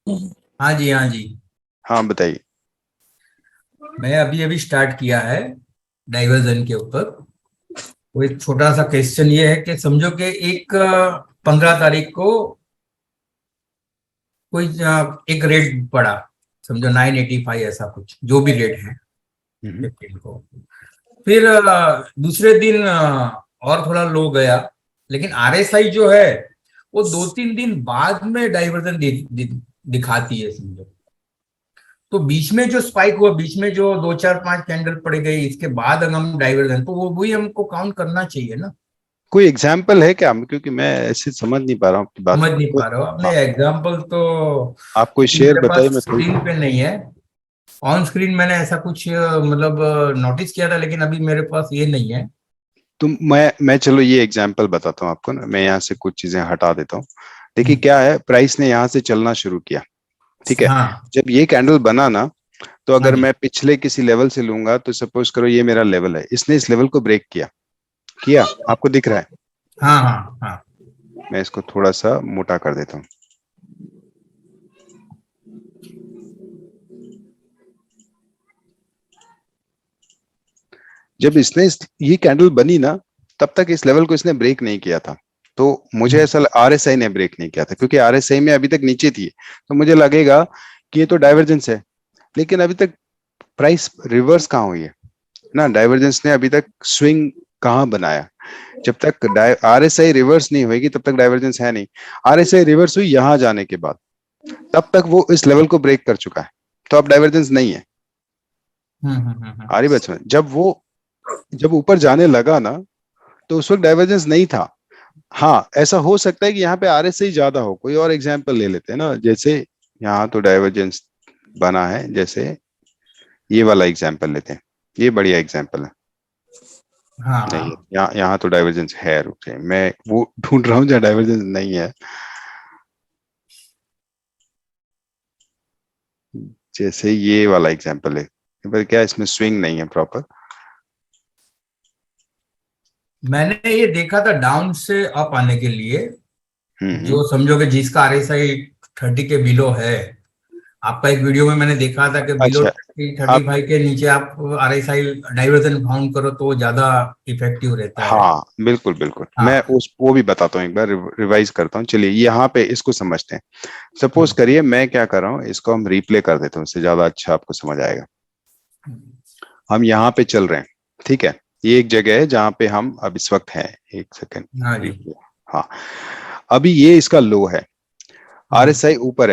हाँ जी, हाँ जी। हाँ बताइए। मैं अभी अभी स्टार्ट किया है डाइवर्जन के ऊपर। वो एक छोटा सा क्वेश्चन ये है कि समझो कि एक 15 तारीख को कोई एक रेट पड़ा, समझो 985 ऐसा कुछ जो भी रेट है हम्म। 15 को। फिर दूसरे दिन और थोड़ा लो गया, लेकिन आरएसआई जो है वो 2-3 दिन बाद में डाइवर्जन दिखाती है समझो। तो बीच में जो स्पाइक हुआ, बीच में जो 2 4 5 कैंडल पड़ गई, इसके बाद अगर हम डाइवर्जन, तो वो वही हमको काउंट करना चाहिए ना। कोई एग्जाम्पल है क्या, क्योंकि मैं ऐसे समझ नहीं पा रहा हूँ आपकी बात समझ को। नहीं पा रहे हो आपने हाँ, एग्जाम्पल तो? आप कोई शेयर मेरे पास बताइए, मैं थोड़ी। स्क्रीन पे नहीं है। ऑन स्क्रीन मैंने ऐसा कुछ मतलब नोटिस किया था, लेकिन अभी मेरे पास ये नहीं है। तो मैं चलो ये एग्जाम्पल बताता हूँ आपको ना, मैं यहाँ से कुछ चीजें हटा देता हूँ। देखिए हम्म, क्या है, प्राइस ने यहाँ से चलना शुरू किया। ठीक है। हाँ, जब ये कैंडल बना ना, तो हाँ अगर जी, मैं पिछले किसी लेवल से लूंगा, तो सपोज करो ये मेरा लेवल है, इसने इस लेवल को ब्रेक किया। किया, आपको दिख रहा है? हाँ, हाँ, हाँ। मैं इसको थोड़ा सा मोटा कर देता हूँ। जब ये कैंडल बनी ना, तब तक इस लेवल को इसने ब्रेक नहीं किया था। तो मुझे हम्म, ऐसा, आरएसआई ने ब्रेक नहीं किया था, क्योंकि आरएसआई में अभी तक नीचे थी, तो मुझे लगेगा कि ये तो डाइवर्जेंस है। लेकिन अभी तक प्राइस रिवर्स कहाँ हुई है ना, डाइवर्जेंस ने अभी तक स्विंग कहाँ बनाया। जब तक आरएसआई रिवर्स नहीं होगी, तब तक डाइवर्जेंस है नहीं। आरएसआई रिवर्स हुई यहां जाने के बाद, तब तक वो इस लेवल को ब्रेक कर चुका है। तो अब डाइवर्जेंस नहीं है। हम्म, आ रही बात समझ? जब ऊपर जाने लगा ना, तो उस वक्त डाइवर्जेंस नहीं था। हाँ, ऐसा हो सकता है कि यहाँ पे आरएसआई ज्यादा हो। कोई और एग्जाम्पल ले लेते हैं ना, जैसे यहाँ तो डाइवर्जेंस बना है, जैसे ये वाला एग्जाम्पल लेते हैं। ये बढ़िया एग्जाम्पल है। हाँ, नहीं, हाँ। यहाँ यहाँ तो डाइवर्जेंस है, रुक जाइए, मैं वो ढूंढ रहा हूँ जहाँ डाइवर्जेंस नहीं है। जैसे ये वाला एग्जाम्पल है, पर क्या इसमें स्विंग नहीं है प्रॉपर। मैंने ये देखा था डाउन से अप आने के लिए, हम्म। जो समझो कि जिसका आरएसआई 30 के बिलो है। आपका एक वीडियो में मैंने देखा था कि बिलो अच्छा, 35 के नीचे आप आरएसआई डाइवर्जन फाउंड करो तो वो ज्यादा इफेक्टिव रहता है। हाँ बिल्कुल बिल्कुल, मैं हाँ। उस वो भी बताता हूँ, एक बार रिवाइज करता हूँ। चलिए यहाँ पे इसको समझते हैं। सपोज हम्म, करिए मैं क्या कर रहा हूँ, इसको हम रिप्ले कर देते हैं, उससे ज्यादा अच्छा आपको समझ आएगा। हम यहाँ पे चल रहे हैं, ठीक है। ये एक जगह है जहाँ पे हम अब इस वक्त हैं। एक सेकेंड। हाँ जी। रिप्ले। हाँ, अभी ये इसका लो है। हम्म, आरएसआई ऊपर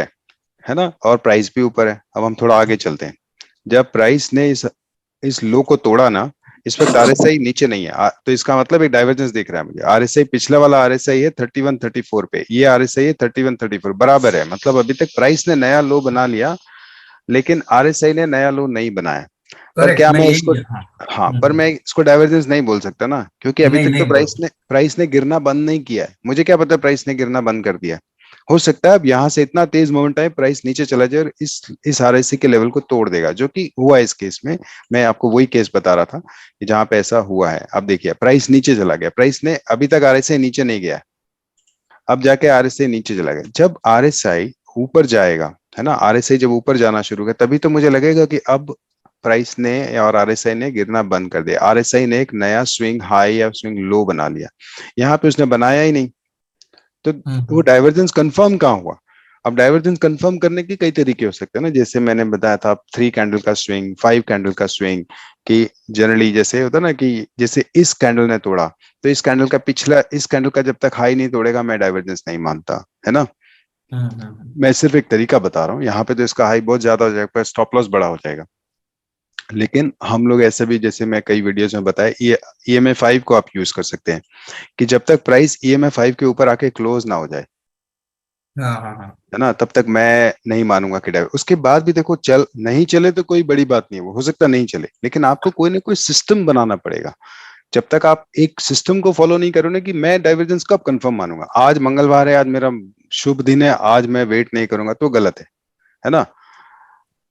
है ना, और प्राइस भी ऊपर है। अब हम थोड़ा आगे चलते हैं। जब प्राइस ने इस लो को तोड़ा ना, इस वक्त आरएसआई नीचे नहीं है। तो इसका मतलब एक डाइवर्जेंस दिख रहा है मुझे। आरएसआई पिछला वाला आरएसआई है 3134 पे, ये आरएसआई है 3134, बराबर है। मतलब अभी तक प्राइस ने नया लो बना लिया, लेकिन आरएसआई ने नया लो नहीं बनाया। पर करेक्ट, क्या मैं मैं इसको, यही, हाँ। हाँ, पर मैं इसको डाइवर्जेंस नहीं बोल सकता ना, क्योंकि अभी नहीं, तक तो नहीं बोल। प्राइस ने गिरना बंद नहीं किया है। मुझे क्या पता प्राइस ने गिरना बंद कर दिया है। हो सकता है अब यहाँ से इतना तेज मोमेंट आए, प्राइस नीचे चला जाए और इस आरएससी के लेवल को तोड़ देगा, जो कि हुआ इस केस में। मैं आपको वही केस बता रहा था कि जहां पे ऐसा हुआ है। अब देखिए प्राइस नीचे चला गया, प्राइस ने अभी तक आरएसआई नीचे नहीं गया, अब जाके आरएसआई नीचे चला गया। जब आरएसआई ऊपर जाएगा, है ना, आरएसआई जब ऊपर जाना शुरू करे, तभी तो मुझे लगेगा कि अब प्राइस ने और आरएसआई ने गिरना बंद कर दिया। आरएसआई ने एक नया स्विंग हाई या स्विंग लो बना लिया। यहाँ पे उसने बनाया ही नहीं। तो हम्म, वो डाइवर्जेंस कंफर्म कहाँ हुआ? अब डाइवर्जेंस कंफर्म करने के कई तरीके हो सकते हैं ना, जैसे मैंने बताया था, 3 कैंडल का स्विंग, 5 कैंडल का स्विंग। कि जनरली जैसे होता है ना, कि जैसे इस कैंडल ने तोड़ा, तो इस कैंडल का पिछला, इस कैंडल का जब तक हाई नहीं तोड़ेगा, मैं डाइवर्जेंस नहीं मानता, है ना। हम्म, मैं सिर्फ एक तरीका बता रहा हूँ। यहाँ पे तो इसका हाई बहुत ज्यादा हो जाएगा, स्टॉप लॉस बड़ा हो जाएगा। लेकिन हम लोग ऐसे भी, जैसे मैं कई वीडियोस में बताया, ये EMA 5 को आप यूज कर सकते हैं, कि जब तक प्राइस EMA 5 के ऊपर आके क्लोज ना हो जाए, हाँ, हाँ, हाँ। है ना, तब तक मैं नहीं मानूंगा कि डाइवर। उसके बाद भी देखो, चल नहीं चले तो कोई बड़ी बात नहीं है, वो हो सकता नहीं चले, लेकिन आपको कोई ना कोई सिस्टम बनाना पड़ेगा। जब तक आप एक सिस्टम को फॉलो नहीं करोगे, कि मैं डाइवर्जेंस कब कंफर्म मानूंगा, आज मंगलवार है, आज मेरा शुभ दिन है, आज मैं वेट नहीं करूंगा, तो गलत है ना।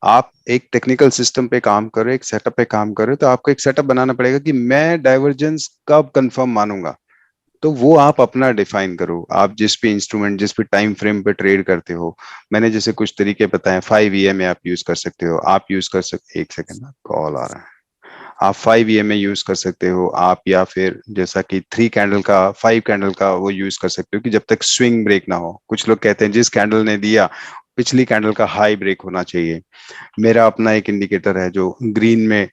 आप एक टेक्निकल सिस्टम पे काम करो, एक सेटअप पे काम करो, तो आपको एक सेटअप बनाना पड़ेगा कि मैं डाइवर्जेंस कब कंफर्म मानूंगा। तो वो आप अपना डिफाइन करो, आप जिस भी इंस्ट्रूमेंट जिस भी टाइम फ्रेम पे ट्रेड करते हो। मैंने जैसे कुछ तरीके बताए, 5 EMA आप यूज कर सकते हो, आप यूज कर सकते, एक सेकंड ना कॉल आ रहा है, आप 5 EMA यूज कर सकते हो आप, या फिर जैसा कि 3 कैंडल का 5 कैंडल का वो यूज कर सकते हो कि जब तक स्विंग ब्रेक ना हो। कुछ लोग कहते हैं जिस कैंडल ने दिया पिछली कैंडल का हाई ब्रेक होना चाहिए। मेरा अपना एक इंडिकेटर है जो ग्रीन में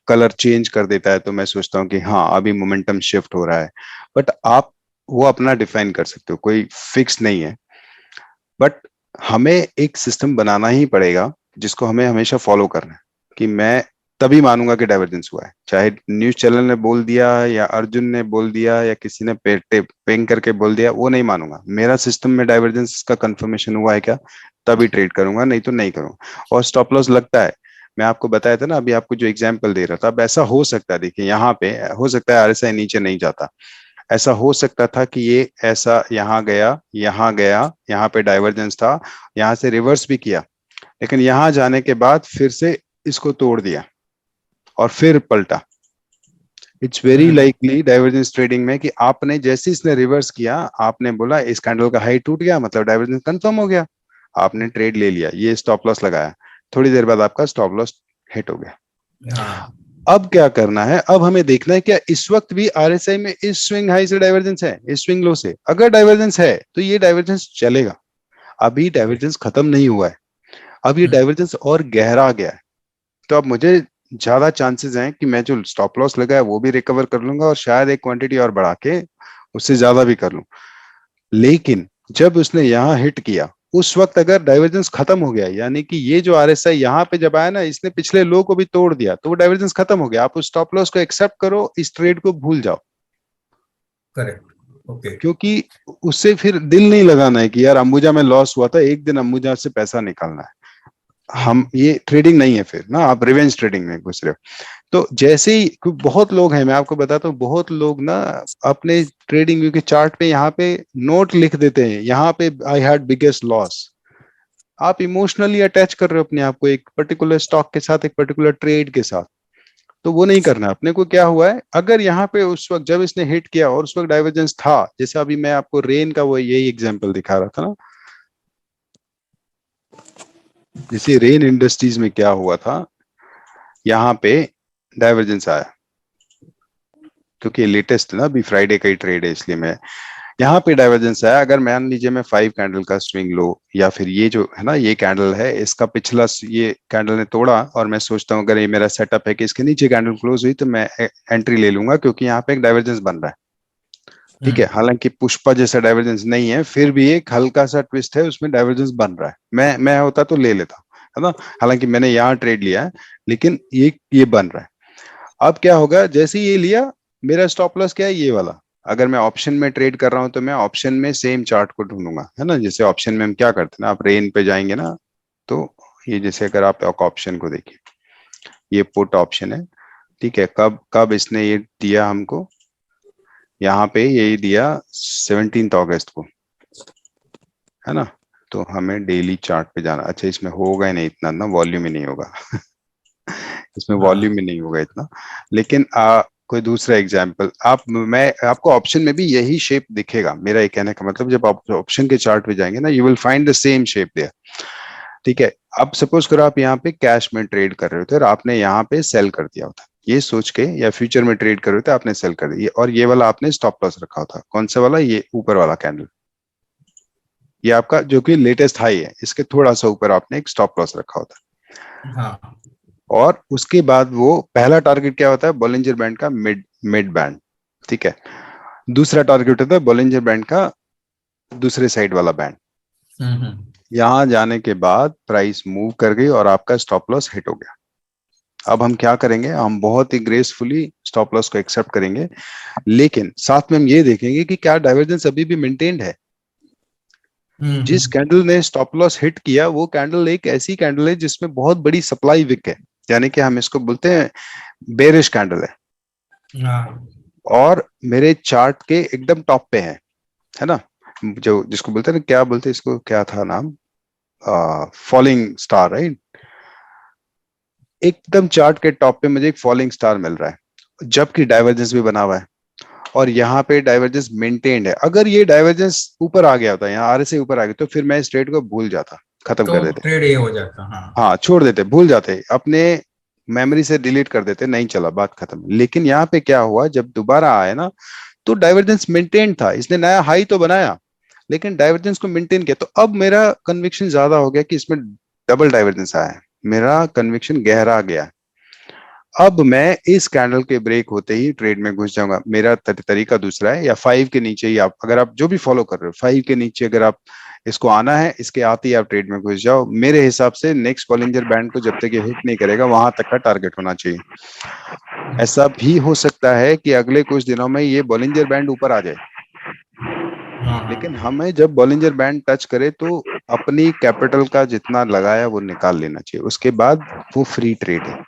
कलर चेंज कर देता है, तो मैं सोचता हूँ कि हाँ अभी मोमेंटम शिफ्ट हो रहा है। बट आप वो अपना डिफाइन कर सकते हो, कोई फिक्स नहीं है। बट हमें एक सिस्टम बनाना ही पड़ेगा जिसको हमें हमेशा फॉलो करना है, कि मैं तभी मानूंगा कि डाइवर्जेंस हुआ है, चाहे न्यूज चैनल ने बोल दिया या अर्जुन ने बोल दिया या किसी ने पेंग करके बोल दिया, वो नहीं मानूंगा। मेरा सिस्टम में डाइवर्जेंस का कंफर्मेशन हुआ है क्या, तभी ट्रेड करूंगा, नहीं तो नहीं करूंगा। और स्टॉप लॉस लगता है, मैं आपको बताया था ना अभी, आपको जो एग्जाम्पल दे रहा था, अब ऐसा हो सकता है, देखिए यहाँ पे हो सकता है आरएसआई नीचे नहीं जाता, ऐसा हो सकता था कि ये ऐसा यहाँ गया, यहाँ गया, यहाँ पे डाइवर्जेंस था, यहाँ से रिवर्स भी किया, लेकिन यहाँ जाने के बाद फिर से इसको तोड़ दिया और फिर पलटा। It's very hmm, likely divergence trading में कि आपने जैसे इसने रिवर्स किया, आपने बोला इस कैंडल का हाई टूट गया, मतलब डाइवर्जेंस कंफर्म हो गया, आपने ट्रेड ले लिया, ये स्टॉप लॉस लगाया, थोड़ी देर बाद आपका स्टॉप लॉस हिट हो गया। हाँ अब क्या करना है, अब हमें देखना है क्या इस वक्त भी आरएसआई में इस स्विंग हाई से डाइवर्जेंस है, इस स्विंग लो से। अगर डाइवर्जेंस है तो ये डाइवर्जेंस चलेगा, अभी डाइवर्जेंस खत्म नहीं हुआ है, अब ये हम्म, डाइवर्जेंस और गहरा गया है। तो अब मुझे ज्यादा चांसेस हैं कि मैं जो स्टॉप लॉस लगा है वो भी रिकवर कर लूंगा, और शायद एक क्वांटिटी और बढ़ा के उससे ज्यादा भी कर लूं। लेकिन जब उसने यहाँ हिट किया, उस वक्त अगर डाइवर्जेंस खत्म हो गया, यानी कि ये जो आरएसआई यहाँ पे जब आया ना, इसने पिछले लो को भी तोड़ दिया, तो वो डाइवर्जेंस खत्म हो गया, आप उस स्टॉप लॉस को एक्सेप्ट करो, इस ट्रेड को भूल जाओ। Correct okay. क्योंकि उससे फिर दिल नहीं लगाना है कि यार अंबुजा में लॉस हुआ था, एक दिन अंबुजा से पैसा निकालना है। हम, हम्म, ये ट्रेडिंग नहीं है फिर ना, आप रिवेंज ट्रेडिंग में घुस रहे हो। तो जैसे ही बहुत लोग हैं, मैं आपको बताता हूँ, बहुत लोग ना अपने ट्रेडिंग व्यू के चार्ट पे यहाँ पे नोट लिख देते हैं, यहाँ पे आई हैड बिगेस्ट लॉस। आप इमोशनली अटैच कर रहे हो अपने आप को एक पर्टिकुलर स्टॉक के साथ, एक पर्टिकुलर ट्रेड के साथ। तो वो नहीं करना अपने को। क्या हुआ है, अगर यहाँ पे उस वक्त जब इसने हिट किया और उस वक्त डाइवर्जेंस था, जैसे अभी मैं आपको रेन का वो यही एग्जांपल दिखा रहा था ना, जैसे रेन इंडस्ट्रीज में क्या हुआ था, यहाँ पे डाइवर्जेंस आया, क्योंकि लेटेस्ट ना, अभी फ्राइडे का ही ट्रेड है इसलिए मैं, यहाँ पे डाइवर्जेंस आया। अगर मान लीजिए मैं 5 कैंडल का स्विंग लो, या फिर ये जो है ना, ये कैंडल है, इसका पिछला ये कैंडल ने तोड़ा, और मैं सोचता हूँ अगर ये मेरा सेटअप है कि इसके नीचे कैंडल क्लोज हुई तो मैं एंट्री ले लूंगा, क्योंकि यहाँ पे एक डाइवर्जेंस बन रहा है। ठीक है, हम्म, हालांकि पुष्पा जैसा डाइवर्जेंस नहीं है, फिर भी एक हल्का सा ट्विस्ट है उसमें, डाइवर्जेंस बन रहा है, मैं होता तो ले लेता, है ना। हालांकि मैंने यहाँ ट्रेड लिया है, लेकिन ये बन रहा है। अब क्या होगा, जैसे ही ये लिया, मेरा स्टॉप लॉस क्या है, ये वाला। अगर मैं ऑप्शन में ट्रेड कर रहा हूं तो मैं ऑप्शन में सेम चार्ट को ढूंढूंगा, है ना। जैसे ऑप्शन में हम क्या करते हैं ना, आप रेन पे जाएंगे ना, तो ये जैसे अगर आप ऑप्शन को देखिए, ये पुट ऑप्शन है, ठीक है। कब कब इसने ये दिया हमको, यहाँ पे यही दिया 17 अगस्त को, है ना। तो हमें डेली चार्ट पे जाना, अच्छा इसमें होगा ही नहीं इतना ना, वॉल्यूम ही नहीं होगा इसमें वॉल्यूम हाँ ही नहीं होगा इतना। लेकिन कोई दूसरा एग्जाम्पल आप, मैं आपको ऑप्शन में भी यही शेप दिखेगा, मेरा ये कहने का मतलब, जब आप ऑप्शन के चार्ट पे जाएंगे ना, you will find the same shape there. ठीक है, अब सपोज करो आप यहाँ पे कैश में ट्रेड कर रहे होते और आपने यहाँ पे सेल कर दिया होता, ये सोच के, या फ्यूचर में ट्रेड कर रहे होते आपने सेल कर दिया, और ये वाला आपने स्टॉप लॉस रखा होता, कौन सा वाला, ये ऊपर वाला कैंडल, ये आपका जो कि लेटेस्ट हाई है, इसके थोड़ा सा ऊपर आपने एक स्टॉप लॉस रखा होता। हाँ और उसके बाद वो पहला टारगेट क्या होता है, बॉलिंजर बैंड का मिड मिड बैंड, ठीक है। दूसरा टारगेट होता है बॉलिंजर बैंड का दूसरे साइड वाला बैंड। हम्म, यहां जाने के बाद प्राइस मूव कर गई और आपका स्टॉप लॉस हिट हो गया। अब हम क्या करेंगे, हम बहुत ही ग्रेसफुली स्टॉप लॉस को एक्सेप्ट करेंगे, लेकिन साथ में हम ये देखेंगे कि क्या डाइवर्जेंस अभी भी मेंटेन्ड है। जिस हम्म, कैंडल ने स्टॉप लॉस हिट किया, वो कैंडल एक ऐसी कैंडल है जिसमें बहुत बड़ी सप्लाई विक है, यानी कि हम इसको बोलते हैं बेरिश कैंडल है, हाँ और मेरे चार्ट के एकदम टॉप पे है ना। जो जिसको बोलते हैं ना, क्या बोलते हैं इसको, क्या था नाम, फॉलिंग स्टार, राइट। एकदम चार्ट के टॉप पे मुझे एक फॉलिंग स्टार मिल रहा है, जबकि डाइवर्जेंस भी बना हुआ है। और यहाँ पे डाइवर्जेंस मेंटेन्ड है। अगर ये डाइवर्जेंस ऊपर आ गया होता, यहाँ आरएसआई ऊपर आ गया, तो फिर मैं इस ट्रेड को भूल जाता, खत्म तो कर देते। ट्रेड ये हो जाता, हाँ। हाँ, छोड़ देते, भूल जाते, अपने मेमोरी से डिलीट कर देते, नहीं चला, बात खत्म। लेकिन यहाँ पे क्या हुआ, जब दोबारा आया ना, तो डाइवर्जेंस मेंटेन था, इसने नया हाई तो बनाया लेकिन डाइवर्जेंस को मेंटेन किया। तो अब मेरा कन्विक्शन ज्यादा हो गया कि इसमें डबल डाइवर्जेंस आया है, मेरा कन्विक्शन गहरा गया। अब मैं इस कैंडल के ब्रेक होते ही ट्रेड में घुस जाऊंगा। मेरा तरीका दूसरा है, या 5 के नीचे ही आप, अगर आप जो भी फॉलो कर रहे हो, 5 के नीचे अगर आप इसको आना है, इसके आते ही आप ट्रेड में घुस जाओ। मेरे हिसाब से नेक्स्ट बॉलिंजर बैंड को जब तक ये हिट नहीं करेगा, वहां तक का टारगेट होना चाहिए। ऐसा भी हो सकता है कि अगले कुछ दिनों में ये बॉलिंजर बैंड ऊपर आ जाए, लेकिन हाँ, हमें जब बॉलिंजर बैंड टच करे तो अपनी कैपिटल का जितना लगाया वो निकाल लेना चाहिए। उसके बाद वो फ्री ट्रेड है,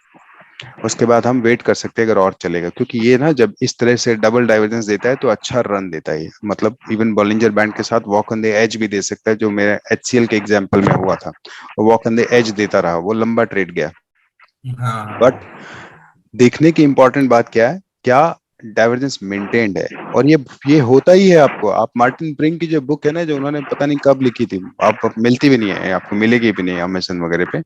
उसके बाद हम वेट कर सकते हैं अगर और चलेगा। क्योंकि ये ना, जब इस तरह से डबल डाइवर्जेंस देता है तो अच्छा रन देता है, मतलब इवन बॉलिंजर बैंड के साथ वॉक ऑन द एज भी दे सकता है, जो मेरे एचसीएल के एग्जांपल में हुआ था। वॉक ऑन द एज देता रहा, वो लंबा ट्रेड गया। बट हाँ, देखने की इंपॉर्टेंट बात क्या है, क्या डाइवर्जेंस मेंटेन्ड है। और ये होता ही है। आपको, आप मार्टिन प्रिंग की जो बुक है ना, जो उन्होंने पता नहीं कब लिखी थी, आप मिलती भी नहीं है, आपको मिलेगी भी नहीं अमेज़न वगैरह पे,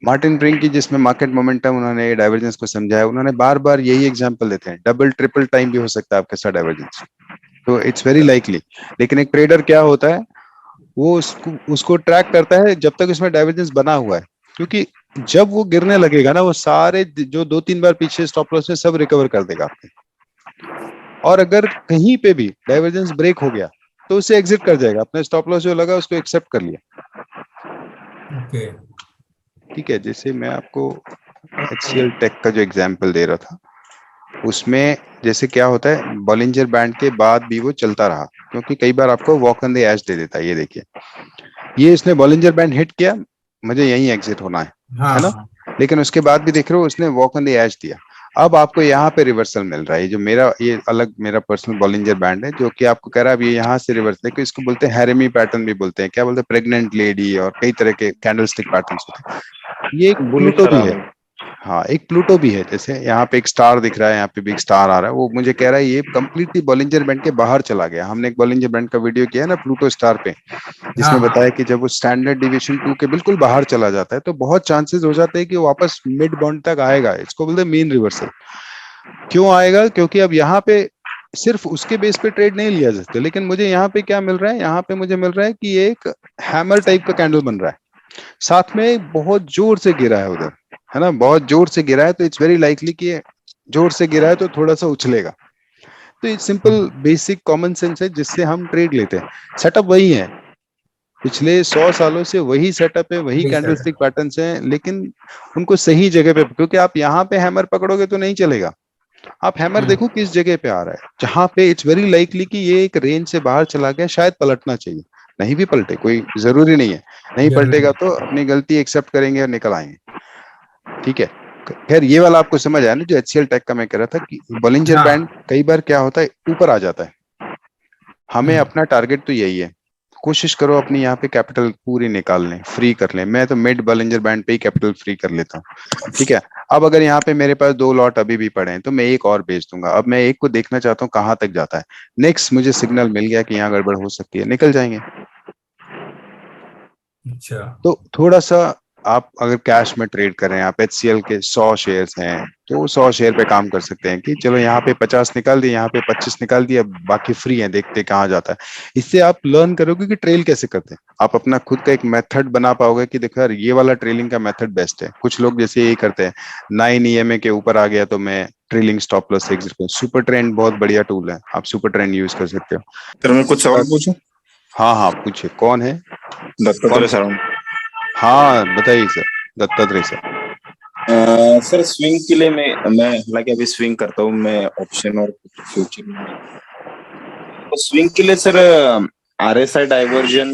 मार्टिन प्रिंग की, जिसमें मार्केट मोमेंटम उन्होंने डाइवर्जेंस को समझाया, उन्होंने बार बार यही एग्जांपल देते हैं, डबल ट्रिपल टाइम भी हो सकता है आपके साथ डाइवर्जेंस, तो इट्स वेरी लाइकली। लेकिन एक ट्रेडर क्या होता है, वो उसको ट्रैक करता है जब तक उसमें डाइवर्जेंस बना हुआ है। क्योंकि जब वो गिरने लगेगा ना, वो सारे जो 2-3 बार पीछे स्टॉप लॉस है सब रिकवर कर देगा आपके। और अगर कहीं पे भी डाइवर्जेंस ब्रेक हो गया तो उसे एग्जिट कर जाएगा, अपने स्टॉप लॉस जो लगा उसको एक्सेप्ट कर लिया। ओके। ठीक है, जैसे मैं आपको एचसीएल टेक का जो एग्जांपल दे रहा था, उसमें जैसे क्या होता है, बॉलिंजर बैंड के बाद भी वो चलता रहा, क्योंकि कई बार आपको वॉक ऑन द एज दे देता है। ये देखिए, ये इसने बॉलिंजर बैंड हिट किया, मुझे यहीं एग्जिट होना है ना, हाँ, लेकिन उसके बाद भी देख रहे हो उसने वॉक ऑन द एज दिया। अब आपको यहाँ पे रिवर्सल मिल रहा है, जो मेरा ये अलग मेरा पर्सनल बॉलिंजर बैंड है, जो कि आपको कह रहा है अब ये यहाँ से रिवर्स, देखो इसको बोलते हैं हैरेमी पैटर्न भी बोलते हैं, क्या बोलते हैं, प्रेग्नेंट लेडी, और कई तरह के कैंडलस्टिक पैटर्न्स होते हैं। ये एक बुलिश प्लूटो भी है। राहुल। हाँ, एक प्लूटो भी है, जैसे यहाँ पे एक स्टार दिख रहा है, यहाँ पे भी एक स्टार आ रहा है, वो मुझे कह रहा है ये कंप्लीटली बॉलिंजर बैंड के बाहर चला गया। हमने एक बॉलिंजर बैंड का वीडियो किया है ना प्लूटो स्टार पे, हाँ, जिसमें बताया हाँ, कि जब वो स्टैंडर्ड डिविएशन 2 के बिल्कुल बाहर चला जाता है तो बहुत चांसेस हो जाते हैं कि वो वापस मिड बॉन्ड तक आएगा। इसको बोलते हैं मीन रिवर्सल। क्यों आएगा, क्योंकि अब यहाँ पे सिर्फ उसके बेस पे ट्रेड नहीं लिया जा सकता। लेकिन मुझे यहाँ पे क्या मिल रहा है, यहाँ पे मुझे मिल रहा है कि एक हैमर टाइप का कैंडल बन रहा है, साथ में बहुत जोर से गिरा है उधर, है ना, बहुत जोर से गिरा है, तो इट्स वेरी लाइकली कि जोर से गिरा है तो थोड़ा सा उछलेगा। तो ये सिंपल बेसिक कॉमन सेंस है जिससे हम ट्रेड लेते हैं। सेटअप वही है, पिछले 100 सालों से वही सेटअप है, वही वही सर। कैंडलस्टिक पैटर्न्स हैं, लेकिन उनको सही जगह पे, क्योंकि आप यहाँ पे हैमर पकड़ोगे तो नहीं चलेगा। आप हैमर देखो किस जगह पे आ रहा है, जहां पे इट्स वेरी लाइकली कि ये एक रेंज से बाहर चला गया, शायद पलटना चाहिए, नहीं भी पलटे, कोई जरूरी नहीं है, नहीं जरूरी पलटेगा नहीं। तो अपनी गलती एक्सेप्ट करेंगे और निकल आएंगे। ठीक है, खैर ये वाला आपको समझ आया ना, जो एचसीएल टेक का मैं कह रहा था कि बॉलिंजर बैंड हाँ। कई बार क्या होता है ऊपर आ जाता है। हमें हम्म। अपना टारगेट तो यही है, कोशिश करो अपनी यहाँ पे कैपिटल पूरी निकाल लें, फ्री कर लें। मैं तो मिड बॉलिंजर बैंड पे ही कैपिटल फ्री कर लेता हूँ। ठीक है, अब अगर यहाँ पे मेरे पास 2 लॉट अभी भी पड़े हैं तो मैं एक और बेच दूंगा। अब मैं एक को देखना चाहता हूँ कहाँ तक जाता है। नेक्स्ट मुझे सिग्नल मिल गया कि यहाँ गड़बड़ हो सकती है, निकल जाएंगे। अच्छा। तो थोड़ा सा, आप अगर कैश में ट्रेड कर रहे हैं, आप एचसीएल के 100 शेयर्स हैं, तो 100 शेयर पे काम कर सकते हैं कि चलो यहाँ पे 50 निकाल दिए, यहाँ पे 25 निकाल दिया, बाकी फ्री है, देखते हैं कहाँ जाता है। इससे आप लर्न करोगे कि ट्रेल कैसे करते हैं, आप अपना खुद का एक मेथड बना पाओगे कि देखो यार ये वाला ट्रेलिंग का मेथड बेस्ट है। कुछ लोग जैसे यही करते हैं, 9 EMA के ऊपर आ गया तो मैं ट्रेलिंग स्टॉप लॉस से एग्जिट करूं। सुपर ट्रेंड बहुत बढ़िया टूल है, आप सुपर ट्रेंड यूज कर सकते हो। सर मैं कुछ सवाल पूछूं? हाँ हाँ, पूछिए, कौन है, कौन। दत्तात्रेय सर हूं। हाँ बताइए sir, Dattatreya sir. Sir swing के लिए मैं हालांकि अभी स्विंग करता हूँ मैं ऑप्शन और फ्यूचर में। तो स्विंग के लिए सर आरएसआई डाइवर्जन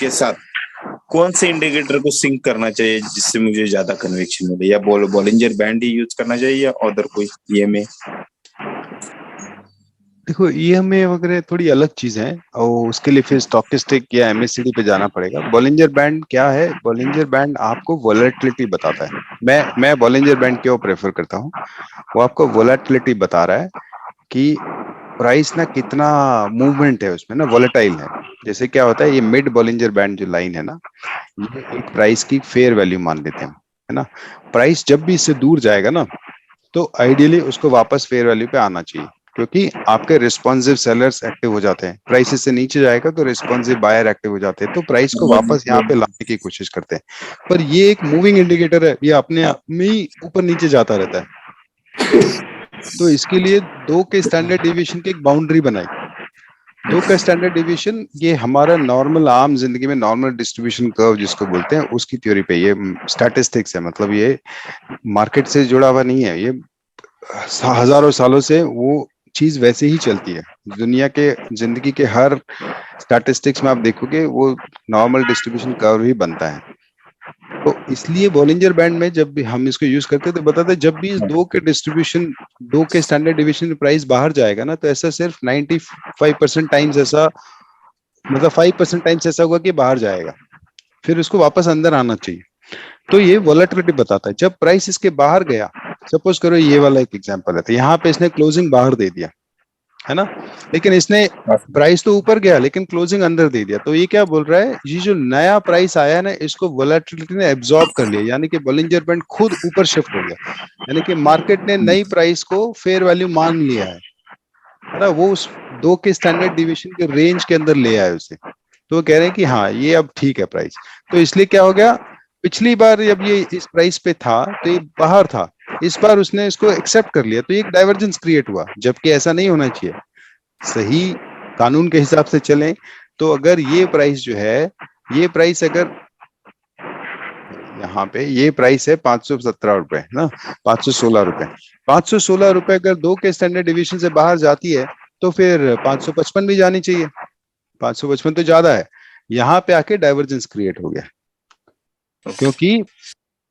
के साथ कौन से इंडिकेटर को सिंक करना चाहिए जिससे मुझे ज्यादा कन्विक्शन मिले, या बॉलिंजर बैंड ही यूज करना चाहिए या अदर कोई ईएमए? देखो ईएमए वगैरह थोड़ी अलग चीज है, और उसके लिए फिर स्टॉकिस्टिक या एमएससीडी पे जाना पड़ेगा। बॉलिंजर बैंड क्या है, बॉलिंजर बैंड आपको वोलेटिलिटी बताता है। मैं बॉलिंजर बैंड क्यों प्रेफर करता हूँ, वो आपको वोलेटिलिटी बता रहा है कि प्राइस ना कितना मूवमेंट है उसमें ना, वॉलेटाइल है। जैसे क्या होता है, ये मिड बॉलिंजर बैंड जो लाइन है ना, ये एक प्राइस की फेयर वैल्यू मान लेते हैं, है ना। प्राइस जब भी इससे दूर जाएगा ना, तो आइडियली उसको वापस फेयर वैल्यू पे आना चाहिए, क्योंकि आपके रिस्पॉन्सिव सेलर्स एक्टिव हो जाते हैं। प्राइस इससे नीचे जाएगा तो रिस्पॉन्सिव बायर एक्टिव हो जाते हैं, तो प्राइस को वापस यहाँ पे लाने की कोशिश करते हैं। पर ये एक मूविंग इंडिकेटर है, ये अपने आप में ही ऊपर नीचे जाता रहता है। तो इसके लिए दो के स्टैंडर्ड डिविएशन की एक बाउंड्री बनाई। दो का स्टैंडर्ड डिवीजन ये हमारा नॉर्मल आम जिंदगी में नॉर्मल डिस्ट्रीब्यूशन कर्व जिसको बोलते हैं, उसकी थ्योरी पे ये स्टैटिस्टिक्स है। मतलब ये मार्केट से जुड़ा हुआ नहीं है, ये हजारों सालों से वो चीज वैसे ही चलती है। दुनिया के जिंदगी के हर स्टैटिस्टिक्स में आप देखोगे वो नॉर्मल डिस्ट्रीब्यूशन कर्व ही बनता है। तो इसलिए बॉलिंजर बैंड में जब भी हम इसको यूज करते हैं तो बताते हैं, जब भी इस दो के डिस्ट्रीब्यूशन, दो के स्टैंडर्ड डिवीजन प्राइस बाहर जाएगा ना, तो ऐसा सिर्फ 95% टाइम्स ऐसा, मतलब 5% टाइम्स ऐसा होगा कि बाहर जाएगा, फिर उसको वापस अंदर आना चाहिए। तो ये वॉलेटिलिटी बताता है। जब प्राइस इसके बाहर गया, सपोज करो ये वाला एक एग्जांपल है, तो यहाँ पे इसने क्लोजिंग बाहर दे दिया, है ना, लेकिन इसने प्राइस तो ऊपर गया लेकिन क्लोजिंग अंदर दे दिया। तो ये क्या बोल रहा है, ये जो नया प्राइस आया ना, इसको वॉलेटिलिटी ने एब्जॉर्ब कर लिया, यानी कि बॉलिंजर बैंड खुद ऊपर शिफ्ट हो गया, यानी कि मार्केट ने नई प्राइस को फेयर वैल्यू मान लिया है ना, वो उस दो के स्टैंडर्ड डिविएशन के रेंज के अंदर ले आए उसे। तो वो कह रहे हैं कि हाँ ये अब ठीक है प्राइस। तो इसलिए क्या हो गया, पिछली बार जब ये इस प्राइस पे था तो ये बाहर था, इस बार उसने इसको एक्सेप्ट कर लिया, तो एक डाइवर्जेंस क्रिएट हुआ, जबकि ऐसा नहीं होना चाहिए। सही कानून के हिसाब से चलें तो अगर ये प्राइस जो है, ये प्राइस अगर यहाँ पे ये प्राइस है 517 रुपए ना, 516 रुपए, 516 रुपए अगर दो के स्टैंडर्ड डिवीजन से बाहर जाती है तो फिर 555 भी जानी चाहिए। 555 तो ज्यादा है, यहाँ पे आके डाइवर्जेंस क्रिएट हो गया क्योंकि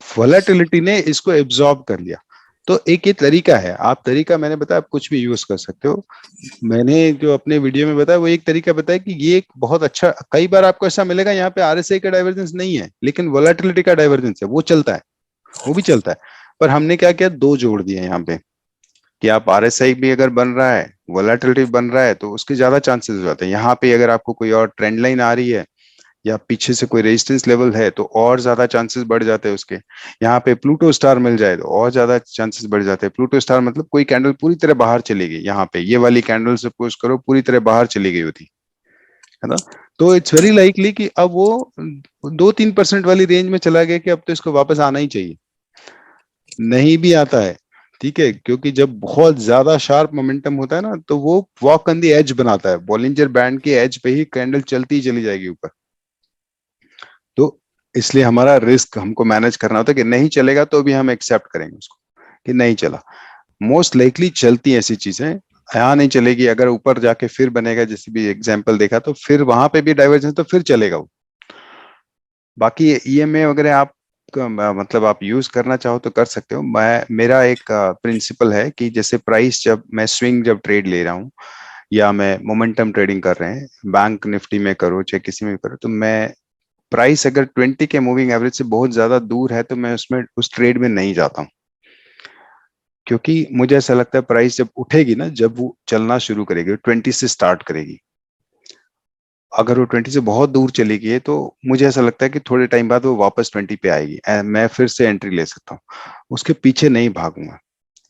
वॉलेटिलिटी ने इसको एब्जॉर्ब कर लिया। तो एक ये तरीका है, आप तरीका मैंने बताया आप कुछ भी यूज कर सकते हो। मैंने जो अपने वीडियो में बताया वो एक तरीका बताया कि ये एक बहुत अच्छा, कई बार आपको ऐसा मिलेगा यहाँ पे आरएसआई का डाइवर्जेंस नहीं है लेकिन वॉलेटिलिटी का डाइवर्जेंस है, वो चलता है, वो भी चलता है। पर हमने क्या किया, दो जोड़ दिए यहाँ पे कि आप आरएसआई भी अगर बन रहा है, वॉलेटिलिटी बन रहा है, तो उसके ज्यादा चांसेस हो जाते हैं। यहाँ पे अगर आपको कोई और ट्रेंड लाइन आ रही है या पीछे से कोई रेजिस्टेंस लेवल है तो और ज्यादा चांसेस बढ़ जाते हैं उसके। यहाँ पे प्लूटो स्टार मिल जाए तो और ज्यादा चांसेस बढ़ जाते हैं। प्लूटो स्टार मतलब कोई कैंडल पूरी तरह बाहर चली गई, यहाँ पे ये वाली कैंडल सपोज करो पूरी तरह बाहर चली गई होती, है ना, तो इट्स वेरी लाइकली कि अब वो 2-3% वाली रेंज में चला गया कि अब तो इसको वापस आना ही चाहिए। नहीं भी आता है, ठीक है, क्योंकि जब बहुत ज्यादा शार्प मोमेंटम होता है ना तो वो वॉक ऑन द एज बनाता है, बॉलिंजर बैंड के एज पे ही कैंडल चलती ही चली जाएगी ऊपर। तो इसलिए हमारा रिस्क हमको मैनेज करना होता है कि नहीं चलेगा तो भी हम एक्सेप्ट करेंगे उसको कि नहीं चला। मोस्ट लाइकली चलती ऐसी चीजें, यहाँ नहीं चलेगी, अगर ऊपर जाके फिर बनेगा, जैसे भी एग्जांपल देखा तो फिर वहां पे भी डाइवर्जेंस तो फिर चलेगा वो। बाकी ईएमए वगैरह आप मतलब आप यूज करना चाहो तो कर सकते हो। मैं, मेरा एक प्रिंसिपल है कि जैसे प्राइस जब मैं स्विंग जब ट्रेड ले रहा हूँ या मैं मोमेंटम ट्रेडिंग कर रहे हैं, बैंक निफ्टी में करो चाहे किसी में करो, तो मैं प्राइस अगर 20 के मूविंग एवरेज से बहुत ज्यादा दूर है तो मैं उसमें उस ट्रेड में नहीं जाता हूँ, क्योंकि मुझे ऐसा लगता है प्राइस जब उठेगी ना, जब वो चलना शुरू करेगी 20 से स्टार्ट करेगी, अगर वो 20 से बहुत दूर चली गई है तो मुझे ऐसा लगता है कि थोड़े टाइम बाद वो वापस 20 पे आएगी, मैं फिर से एंट्री ले सकता हूँ, उसके पीछे नहीं भागूंगा।